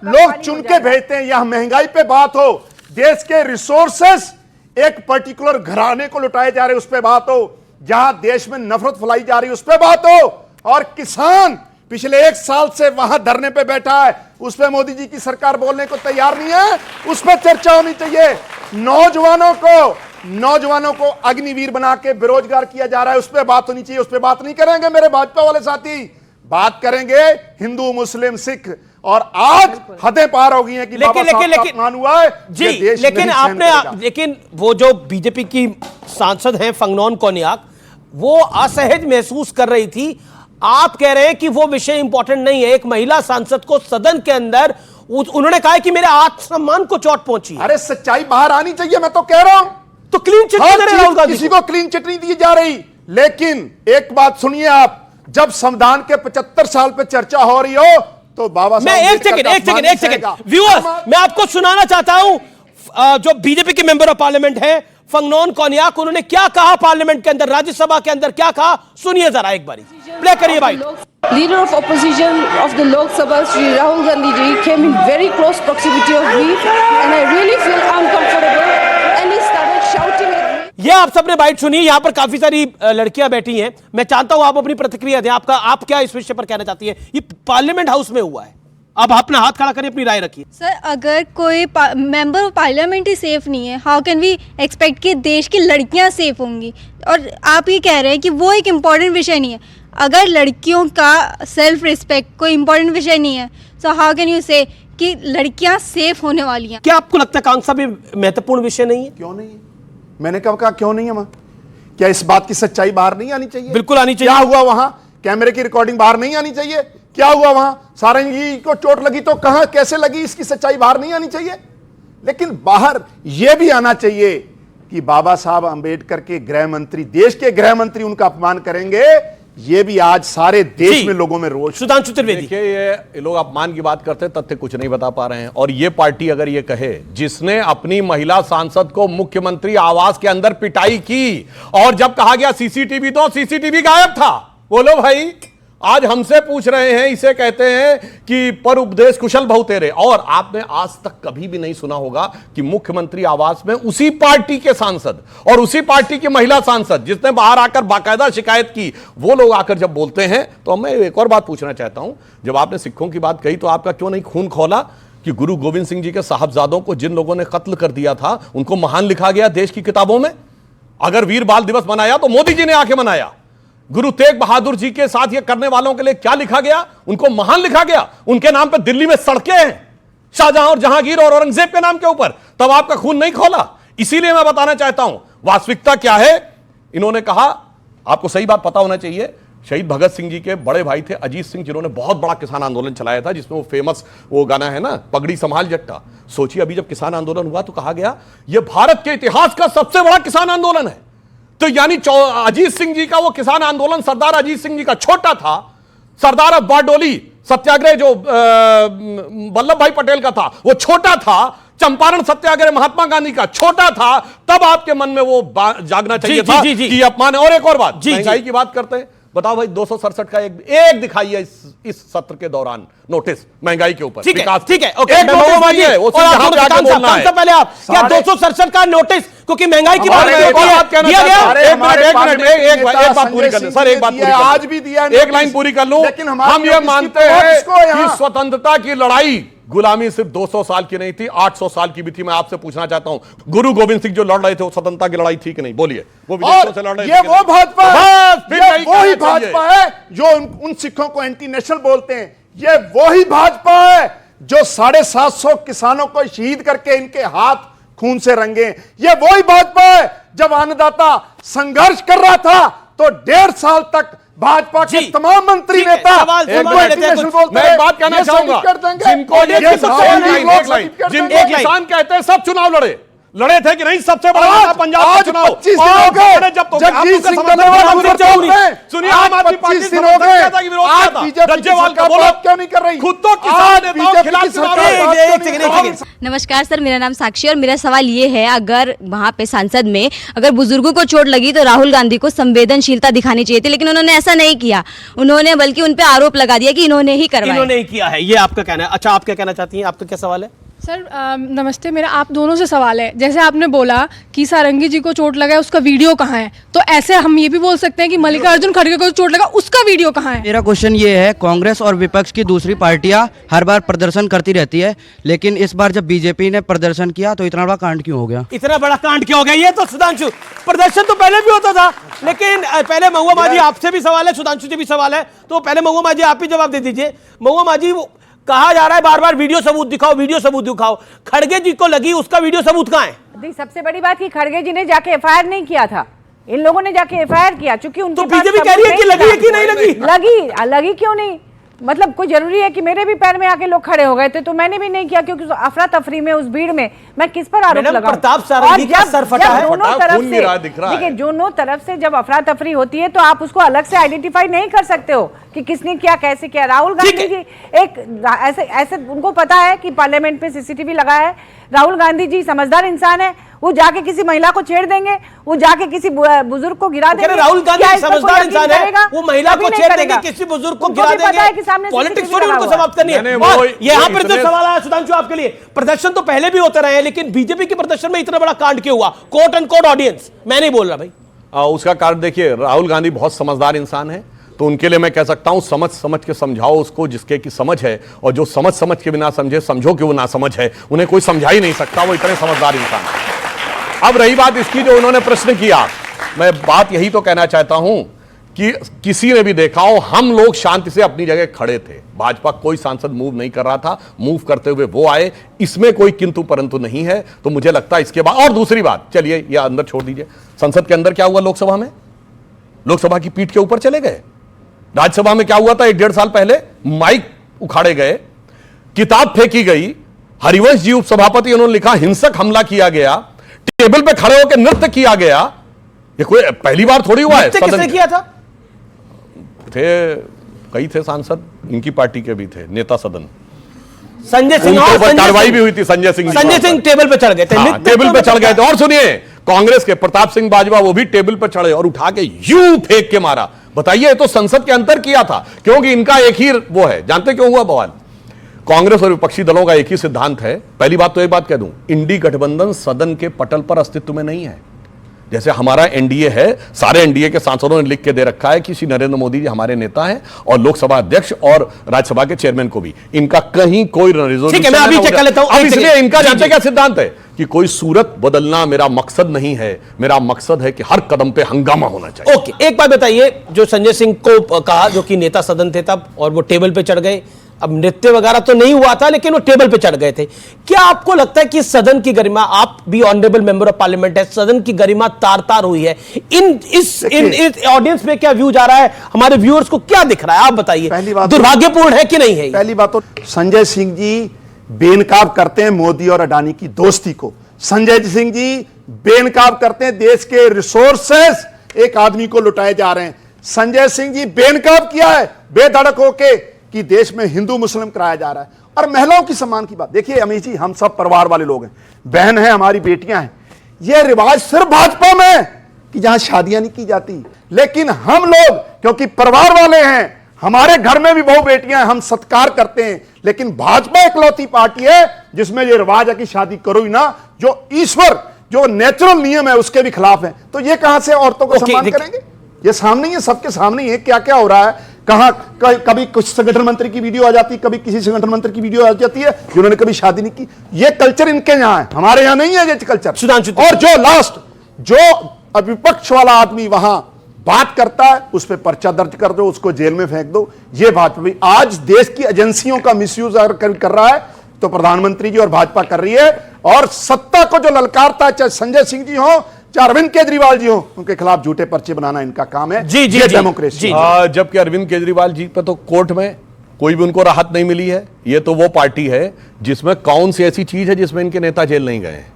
लोग चुन के भेजते हैं। यहाँ महंगाई पे बात हो, देश के रिसोर्सेस एक पर्टिकुलर घराने को लुटाए जा रहे उस पर बात हो, जहां देश में नफरत फैलाई जा रही है उस पर बात हो, और किसान पिछले 1 साल से वहां धरने पे बैठा है, उस पर मोदी जी की सरकार बोलने को तैयार नहीं है, उस पर चर्चा होनी चाहिए। नौजवानों को अग्निवीर बना के बेरोजगार किया जा रहा है, उस पर बात होनी चाहिए। उस पर बात नहीं करेंगे मेरे भाजपा वाले साथी, बात करेंगे हिंदू मुस्लिम सिख और आज हदें पार हो गई हैं कि बाबा साहब का अपमान हुआ है। जी, ये देश लेकिन नहीं सहन करेगा। लेकिन वो जो बीजेपी की सांसद हैं फंगनॉन कोन्याक, वो असहज महसूस कर रही थी। आप कह रहे हैं कि वो विषय इंपॉर्टेंट नहीं है। एक महिला सांसद को सदन के अंदर उन्होंने कहा कि मेरे आत्मसम्मान को चोट पहुंची। अरे सच्चाई बाहर आनी चाहिए, मैं तो कह रहा हूं। तो क्लीन चिट हर करे राहुल चीज गांधी किसी को क्लीन चिट नहीं दी जा रही। लेकिन एक बात सुनिए आप, जब संविधान के 75 साल पे चर्चा हो रही हो तो बाबा साहब मैं एक सेकंड व्यूअर्स, मैं आपको सुनाना चाहता हूं जो बीजेपी के मेंबर ऑफ पार्लियामेंट है फंगनॉन कोन्याक, उन्होंने क्या कहा पार्लियामेंट के अंदर, राज्यसभा के अंदर क्या कहा, सुनिए जरा एक बारी, प्ले करिए भाई। Leader of opposition of the Lok Sabha, Shri Rahul Gandhi ji, came in very close proximity of me, and I really feel uncomfortable. And he started shouting at me. ये आप सबने बाइट सुनी। यहां पर काफी सारी लड़कियां बैठी हैं। मैं चाहता हूं आप अपनी प्रतिक्रिया दें। आप क्या इस विषय पर कहना चाहती हैं? ये पार्लियामेंट हाउस में हुआ है। अब अपना हाथ खड़ा करिए, अपनी राय रखिए। सर, अगर कोई member of parliament he safe नहीं है, हाउ कैन वी एक्सपेक्ट कि देश की लड़कियां सेफ होंगी? और आप ये कह रहे हैं कि वो एक इम्पॉर्टेंट विषय नहीं है। अगर लड़कियों का सेल्फ रिस्पेक्ट कोई इम्पॉर्टेंट विषय नहीं है, सो हाउ कैन यू से कि लड़कियां सेफ होने वाली हैं? क्या आपको लगता है कांग्रेस भी महत्वपूर्ण विषय नहीं है? क्यों नहीं है? मैंने कब कहा क्यों नहीं है? क्या इस बात की सच्चाई बाहर नहीं आनी चाहिए? बिल्कुल आनी चाहिए। क्या हुआ वहां? कैमरे की रिकॉर्डिंग बाहर नहीं आनी चाहिए? क्या हुआ वहां? सारंगी को चोट लगी तो कहां कैसे लगी, इसकी सच्चाई बाहर नहीं आनी चाहिए? लेकिन बाहर यह भी आना चाहिए कि बाबा साहब अंबेडकर के गृह मंत्री, देश के गृह मंत्री उनका अपमान करेंगे। ये भी आज सारे देश में लोगों में रोष। सुधांशु त्रिवेदी, देखिए ये लोग अपमान की बात करते हैं, तथ्य कुछ नहीं बता पा रहे हैं। और ये पार्टी अगर ये कहे जिसने अपनी महिला सांसद को मुख्यमंत्री आवास के अंदर पिटाई की और जब कहा गया सीसीटीवी तो सीसीटीवी गायब था, बोलो भाई आज हमसे पूछ रहे हैं, इसे कहते हैं कि पर उपदेश कुशल बहु तेरे। और आपने आज तक कभी भी नहीं सुना होगा कि मुख्यमंत्री आवास में उसी पार्टी के सांसद और उसी पार्टी की महिला सांसद जिसने बाहर आकर बाकायदा शिकायत की, वो लोग आकर जब बोलते हैं। तो मैं एक और बात पूछना चाहता हूं, जब आपने सिखों की बात कही तो आपका क्यों नहीं खून खौला कि गुरु गोविंद सिंह जी के साहबजादों को जिन लोगों ने कत्ल कर दिया था उनको महान लिखा गया देश की किताबों में? अगर वीर बाल दिवस मनाया तो मोदी जी ने आके मनाया। गुरु तेग बहादुर जी के साथ ये करने वालों के लिए क्या लिखा गया? उनको महान लिखा गया। उनके नाम पे दिल्ली में सड़कें हैं, शाहजहां और जहांगीर और औरंगजेब के नाम के ऊपर। तब आपका खून नहीं खोला। इसीलिए मैं बताना चाहता हूं वास्तविकता क्या है। इन्होंने कहा, आपको सही बात पता होना चाहिए, शहीद भगत सिंह जी के बड़े भाई थे अजीत सिंह, जिन्होंने बहुत बड़ा किसान आंदोलन चलाया था, जिसमें वो फेमस वो गाना है ना, पगड़ी संभाल जट्टा। सोचिए अभी जब किसान आंदोलन हुआ तो कहा गया यह भारत के इतिहास का सबसे बड़ा किसान आंदोलन है। तो यानी अजीत सिंह जी का वो किसान आंदोलन सरदार अजीत सिंह जी का छोटा था। सरदार ऑफ बारडोली सत्याग्रह जो वल्लभ भाई पटेल का था वो छोटा था। चंपारण सत्याग्रह महात्मा गांधी का छोटा था। तब आपके मन में वो जागना चाहिए था कि अपमान। और एक और बात, महंगाई की बात करते हैं, बताओ भाई 267 का एक दिखाइए इस सत्र के दौरान नोटिस महंगाई के ऊपर। ठीक है, पहले आप क्या 267 का नोटिस, क्योंकि महंगाई की बात दिया गया। एक बात पूरी कर लूं सर, एक बात पूरी आज भी दिया, एक लाइन पूरी कर लूं। हम ये मानते हैं कि स्वतंत्रता की लड़ाई गुलामी सिर्फ 200 साल की नहीं थी, 800 साल की भी थी। मैं आपसे पूछना चाहता हूं, गुरु गोविंद सिंह जो लड़ रहे थे वो स्वतंत्रता की लड़ाई थी कि नहीं? बोलिए। वो विदेशों से लड़ रहे थे। ये वो भाजपा है, ये वही भाजपा है जो उन सिखों को एंटी नेशनल बोलते हैं। ये वही भाजपा है जो 750 किसानों को शहीद करके इनके हाथ खून से रंगे। ये वही भाजपा है जब अन्नदाता संघर्ष कर रहा था तो 1.5 साल तक भाजपा के तमाम मंत्री नेता मैं एक बात कहना चाहूंगा, जिनको किसान कहते हैं सब चुनाव लड़े थे कि नहीं? सबसे बड़ा पंजाब का चुनाव सुनिए, आम आदमी पार्टी क्यों नहीं कर रही? खुद तो किसान नेताओं के खिलाफ। नमस्कार सर, मेरा नाम साक्षी और मेरा सवाल ये है, अगर वहाँ पे सांसद में अगर बुजुर्गों को चोट लगी तो राहुल गांधी को संवेदनशीलता दिखानी चाहिए थी, लेकिन उन्होंने ऐसा नहीं किया। उन्होंने बल्कि उन पे आरोप लगा दिया कि इन्होंने ही करवाया। इन्होंने ही किया है, ये आपका कहना है। अच्छा, आप क्या कहना चाहती हैं? आपका क्या सवाल है? सर नमस्ते, मेरा आप दोनों से सवाल है। जैसे आपने बोला कि सारंगी जी को चोट लगा है, उसका वीडियो कहाँ है? तो ऐसे हम ये भी बोल सकते हैं कि मल्लिकार्जुन खड़गे को चोट लगा, उसका वीडियो कहाँ है? मेरा क्वेश्चन ये है, कांग्रेस और विपक्ष की दूसरी पार्टियां हर बार प्रदर्शन करती रहती है, लेकिन इस बार जब बीजेपी ने प्रदर्शन किया तो इतना बड़ा कांड क्यों हो गया? इतना बड़ा कांड क्यों हो गया? ये तो सुधांशु, प्रदर्शन तो पहले भी होता था, लेकिन पहले महुआ माजी आपसे भी सवाल है, सुधांशु जी भी सवाल है, तो पहले महुआ माजी आप ही जवाब दे दीजिए। महुआ माजी, कहा जा रहा है बार बार वीडियो सबूत दिखाओ, वीडियो सबूत दिखाओ। खड़गे जी को लगी, उसका वीडियो सबूत कहां है? सबसे बड़ी बात कि खड़गे जी ने जाके एफआईआर नहीं किया था, इन लोगों ने जाके एफआईआर किया, क्योंकि उनके तो बीजेपी कह रही है कि लगी है कि नहीं लगी? लगी क्यों नहीं? मतलब कोई जरूरी है कि मेरे भी पैर में आके लोग खड़े हो गए थे, तो मैंने भी नहीं किया, क्योंकि अफरा तफरी में उस भीड़ में मैं किस पर आरोप लगाऊं? प्रताप सारंगी का सर फटा है। दोनों तरफ से देखिए, दोनों तरफ से जब अफरा तफरी होती है तो आप उसको अलग से आइडेंटिफाई नहीं कर सकते हो कि किसने क्या कैसे किया। राहुल गांधी जी एक ऐसे उनको पता है कि पार्लियामेंट में सीसीटीवी लगा है। राहुल गांधी जी समझदार इंसान है, वो जाके किसी महिला को छेड़ देंगे, वो जाके किसी बुजुर्ग को गिरा देंगे। राहुल गांधी समझदार इंसान है, वो महिला को छेड़ देंगे, किसी बुजुर्ग को गिरा देंगे। पॉलिटिक्स थोड़ी उनको समाप्त करनी है। यहाँ पर जो सवाल आया सुधांशु आपके लिए, प्रदर्शन तो पहले भी होते रहे हैं, लेकिन बीजेपी के प्रदर्शन में इतना बड़ा कांड क्यों हुआ? कोट एंड कोट ऑडियंस, मैं नहीं बोल रहा भाई। उसका कारण देखिए, राहुल गांधी बहुत समझदार इंसान है, तो उनके लिए मैं कह सकता हूं समझ समझ के समझाओ उसको जिसके की समझ है, और जो समझ समझ के बिना समझे समझो कि वो ना समझ है, उन्हें कोई समझा ही नहीं सकता, वो इतने समझदार इंसान है। अब रही बात इसकी जो उन्होंने प्रश्न किया, मैं बात यही तो कहना चाहता हूं कि किसी ने भी देखा हो, हम लोग शांति से अपनी जगह खड़े थे, भाजपा कोई सांसद मूव नहीं कर रहा था, मूव करते हुए वो आए, इसमें कोई किंतु परंतु नहीं है। तो मुझे लगता है इसके बाद, और दूसरी बात, चलिए ये अंदर छोड़ दीजिए, संसद के अंदर क्या हुआ? लोकसभा में, लोकसभा की पीठ के ऊपर चले गए। राज्यसभा में क्या हुआ था 1-1.5 साल पहले? माइक उखाड़े गए, किताब फेंकी गई, हरिवंश जी उपसभापति, उन्होंने लिखा हिंसक हमला किया गया, टेबल पे खड़े होकर नृत्य किया गया। ये कोई पहली बार थोड़ी हुआ है। किसने किया था? थे कई थे सांसद, इनकी पार्टी के भी थे, नेता सदन संजय सिंह, कार्रवाई भी हुई थी। संजय सिंह टेबल पे चढ़ गए थे, टेबल पे चढ़ गए थे। और सुनिए, कांग्रेस के प्रताप सिंह बाजवा वो भी टेबल पे चढ़े और उठा के यूं फेंक के मारा। बताइए, तो संसद के अंदर किया था, क्योंकि इनका एक ही वो है। जानते क्यों हुआ बवाल? कांग्रेस और विपक्षी दलों का एक ही सिद्धांत है। पहली बात तो एक बात कह दूं, इंडी गठबंधन सदन के पटल पर अस्तित्व में नहीं है। जैसे हमारा एनडीए है, सारे एनडीए के सांसदों ने लिख के दे रखा है कि श्री नरेंद्र मोदी जी हमारे नेता हैं, और लोकसभा अध्यक्ष और राज्यसभा के चेयरमैन को भी। इनका कहीं कोई रिजोल्यूशन मैं अभी चेक कर लेता हूं। इसलिए इनका जानते क्या सिद्धांत है कि कोई सूरत बदलना मेरा मकसद नहीं है, मेरा मकसद है कि हर कदम पे हंगामा होना चाहिए। ओके, एक बात बताइए, जो संजय सिंह को कहा, जो कि नेता सदन थे तब, और वो टेबल पे चढ़ गए, अब नृत्य वगैरह तो नहीं हुआ था, लेकिन वो टेबल पे चढ़ गए थे। क्या आपको लगता है कि सदन की गरिमा, आप भी ऑनरेबल मेंबर ऑफ पार्लियामेंट है, सदन की गरिमा तार तार हुई है? इस ऑडियंस में क्या व्यू जा रहा है? हमारे व्यूअर्स को क्या दिख रहा है, आप बताइए। दुर्भाग्यपूर्ण है कि नहीं है? पहली बात तो संजय सिंह जी बेनकाब करते हैं मोदी और अडानी की दोस्ती को। संजय सिंह जी बेनकाब करते हैं देश के रिसोर्सेस एक आदमी को लुटाए जा रहे हैं। संजय सिंह जी बेनकाब किया है बेधड़क होके कि देश में हिंदू मुस्लिम कराया जा रहा है। और महिलाओं की सम्मान की बात देखिए, अमित जी, हम सब परिवार वाले लोग हैं, बहन हैं, हमारी बेटियां हैं। यह रिवाज सिर्फ भाजपा में है कि जहां शादियां नहीं की जाती, लेकिन हम लोग क्योंकि परिवार वाले हैं, हमारे घर में भी बहु बेटियां हैं, हम सत्कार करते हैं। लेकिन भाजपा इकलौती पार्टी है जिसमें यह रिवाज है कि शादी करो ही ना, जो ईश्वर, जो नेचुरल नियम है उसके भी खिलाफ है। तो ये कहां से औरतों को सम्मान करेंगे? ये सामने ही है, सबके सामने ही है क्या क्या हो रहा है। कहां कभी कुछ संगठन मंत्री की वीडियो आ जाती है, कभी किसी संगठन मंत्री की वीडियो आ जाती है जिन्होंने कभी शादी नहीं की। ये कल्चर इनके यहां है, हमारे यहां नहीं है ये कल्चर। और जो लास्ट जो विपक्ष वाला आदमी वहां बात करता है, उस पर पर्चा दर्ज कर दो, उसको जेल में फेंक दो। ये भाजपा आज देश की एजेंसियों का मिसयूज अगर कर रहा है तो प्रधानमंत्री जी और भाजपा कर रही है। और सत्ता को जो ललकारता है, चाहे संजय सिंह जी हो, चाहे अरविंद केजरीवाल जी हो, उनके खिलाफ झूठे पर्चे बनाना इनका काम है। जी जी, डेमोक्रेसी। जबकि अरविंद केजरीवाल जी पे तो कोर्ट में कोई भी उनको राहत नहीं मिली है। ये तो वो पार्टी है जिसमें कौन सी ऐसी चीज है जिसमें इनके नेता जेल नहीं गए हैं।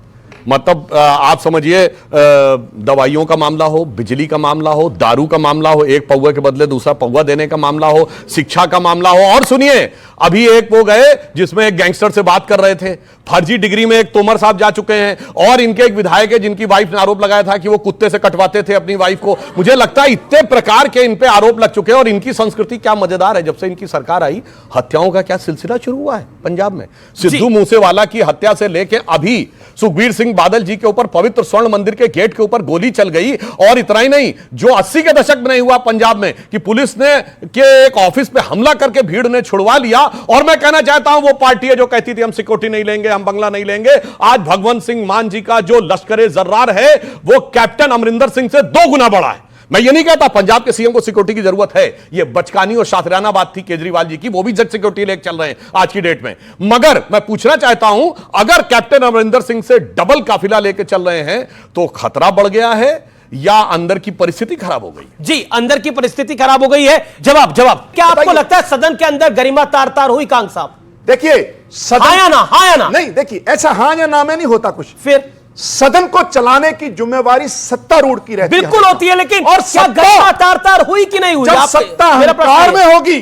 मतलब आप समझिए, दवाइयों का मामला हो, बिजली का मामला हो, दारू का मामला हो, एक पौवा के बदले दूसरा पौवा देने का मामला हो, शिक्षा का मामला हो। और सुनिए, अभी एक वो गए जिसमें एक गैंगस्टर से बात कर रहे थे, फर्जी डिग्री में एक तोमर साहब जा चुके हैं। और इनके एक विधायक है जिनकी वाइफ ने आरोप लगाया था कि वो कुत्ते से कटवाते थे अपनी वाइफ को। मुझे लगता है इतने प्रकार के इन पे आरोप लग चुके हैं। और इनकी संस्कृति क्या मजेदार है, जब से इनकी सरकार आई, हत्याओं का क्या सिलसिला शुरू हुआ है पंजाब में। सिद्धू मूसेवाला की हत्या से लेकर अभी सुखबीर सिंह बादल जी के ऊपर पवित्र स्वर्ण मंदिर के गेट के ऊपर गोली चल गई। और इतना ही नहीं, जो 80 के दशक में नहीं हुआ पंजाब में कि पुलिस ने के एक ऑफिस पे हमला करके भीड़ ने छुड़वा लिया। और मैं कहना चाहता हूं, वो पार्टी है जो कहती थी हम सिक्योरिटी नहीं लेंगे, हम बंगला नहीं लेंगे, आज भगवंत सिंह मान जी का जो लश्कर-ए-जर्रार है वो कैप्टन अमरिंदर सिंह से 2 गुना बड़ा है। मैं ये नहीं कहता पंजाब के सीएम को सिक्योरिटी की जरूरत है, ये बचकानी और शातिराना बात थी केजरीवाल जी की, वो भी जज सिक्योरिटी लेकर चल रहे हैं आज की डेट में। मगर मैं पूछना चाहता हूं, अगर कैप्टन अमरिंदर सिंह से डबल काफिला लेकर चल रहे हैं तो खतरा बढ़ गया है या अंदर की परिस्थिति खराब हो गई? जी, अंदर की परिस्थिति खराब हो गई है। जवाब क्या आपको लगता है सदन के अंदर गरिमा तार हुई? कांग साहब देखिए, हाँ या ना? नहीं, देखिए ऐसा हाँ या ना में नहीं होता कुछ। फिर सदन को चलाने की जिम्मेवारी सत्तारूढ़ की रहती है, बिल्कुल होती है, लेकिन और क्या गरिमा तार हुई कि नहीं हुई? जब सत्ता अहंकार में होगी,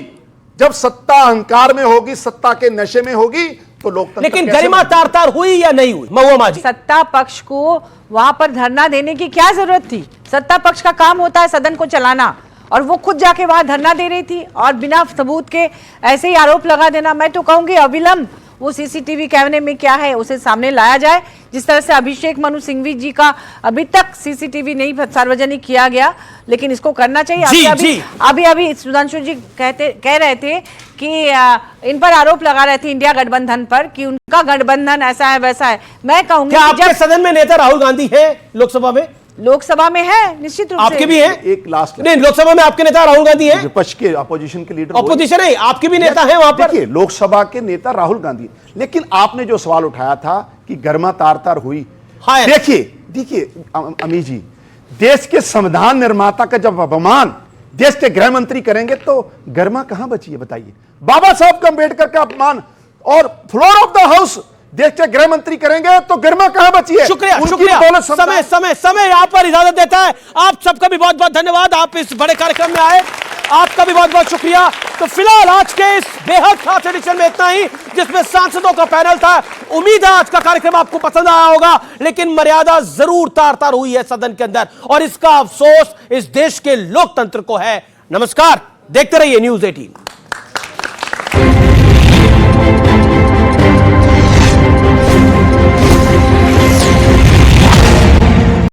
जब सत्ता अहंकार में होगी, सत्ता के नशे में होगी, तो लोकतंत्र लेकिन गरिमा तार हुई या नहीं हुई? महुआ माजी, सत्ता पक्ष को वहां पर धरना देने की क्या जरूरत थी? सत्ता पक्ष का काम होता है सदन को चलाना, और वो खुद जाके वहां धरना दे रही थी और बिना सबूत के ऐसे ही आरोप लगा देना। मैं तो कहूंगी अविलंब वो सीसीटीवी कैमरे में क्या है उसे सामने लाया जाए। जिस तरह से अभिषेक मनु सिंघवी जी का अभी तक सीसीटीवी नहीं सार्वजनिक किया गया, लेकिन इसको करना चाहिए। अभी सुधांशु जी कह रहे थे कि इन पर आरोप लगा रहे थे इंडिया गठबंधन पर कि उनका गठबंधन ऐसा है वैसा है। मैं कहूंगी आपके सदन में नेता राहुल गांधी है, लोकसभा में है, निश्चित रूप से आपके भी है। एक लास्ट नहीं, लोकसभा में आपके नेता राहुल गांधी हैं, विपक्ष के अपोजिशन के लीडर, अपोजिशन है, आपके भी नेता हैं वहां पर। देखिए, लोकसभा के नेता राहुल गांधी, लेकिन आपने जो सवाल उठाया था कि गरिमा तार हुई, देखिए अमी जी, देश के संविधान निर्माता का जब अपमान देश के गृह मंत्री करेंगे तो गरिमा कहां बची है बताइए? बाबा साहब का अम्बेडकर का अपमान और फ्लोर ऑफ द हाउस देश के गृह मंत्री करेंगे तो गरिमा कहां बची है? शुक्रिया। समय यहां पर इजाजत देता है। आप सबका भी बहुत बहुत धन्यवाद, आप इस बड़े कार्यक्रम में आए, आपका भी बहुत बहुत शुक्रिया। तो फिलहाल आज के इस बेहद खास एडिशन में इतना ही, जिसमें सांसदों का पैनल था। उम्मीद है आज का कार्यक्रम आपको पसंद आया होगा, लेकिन मर्यादा जरूर तार हुई है सदन के अंदर, और इसका अफसोस इस देश के लोकतंत्र को है। नमस्कार, देखते रहिए न्यूज़ 18।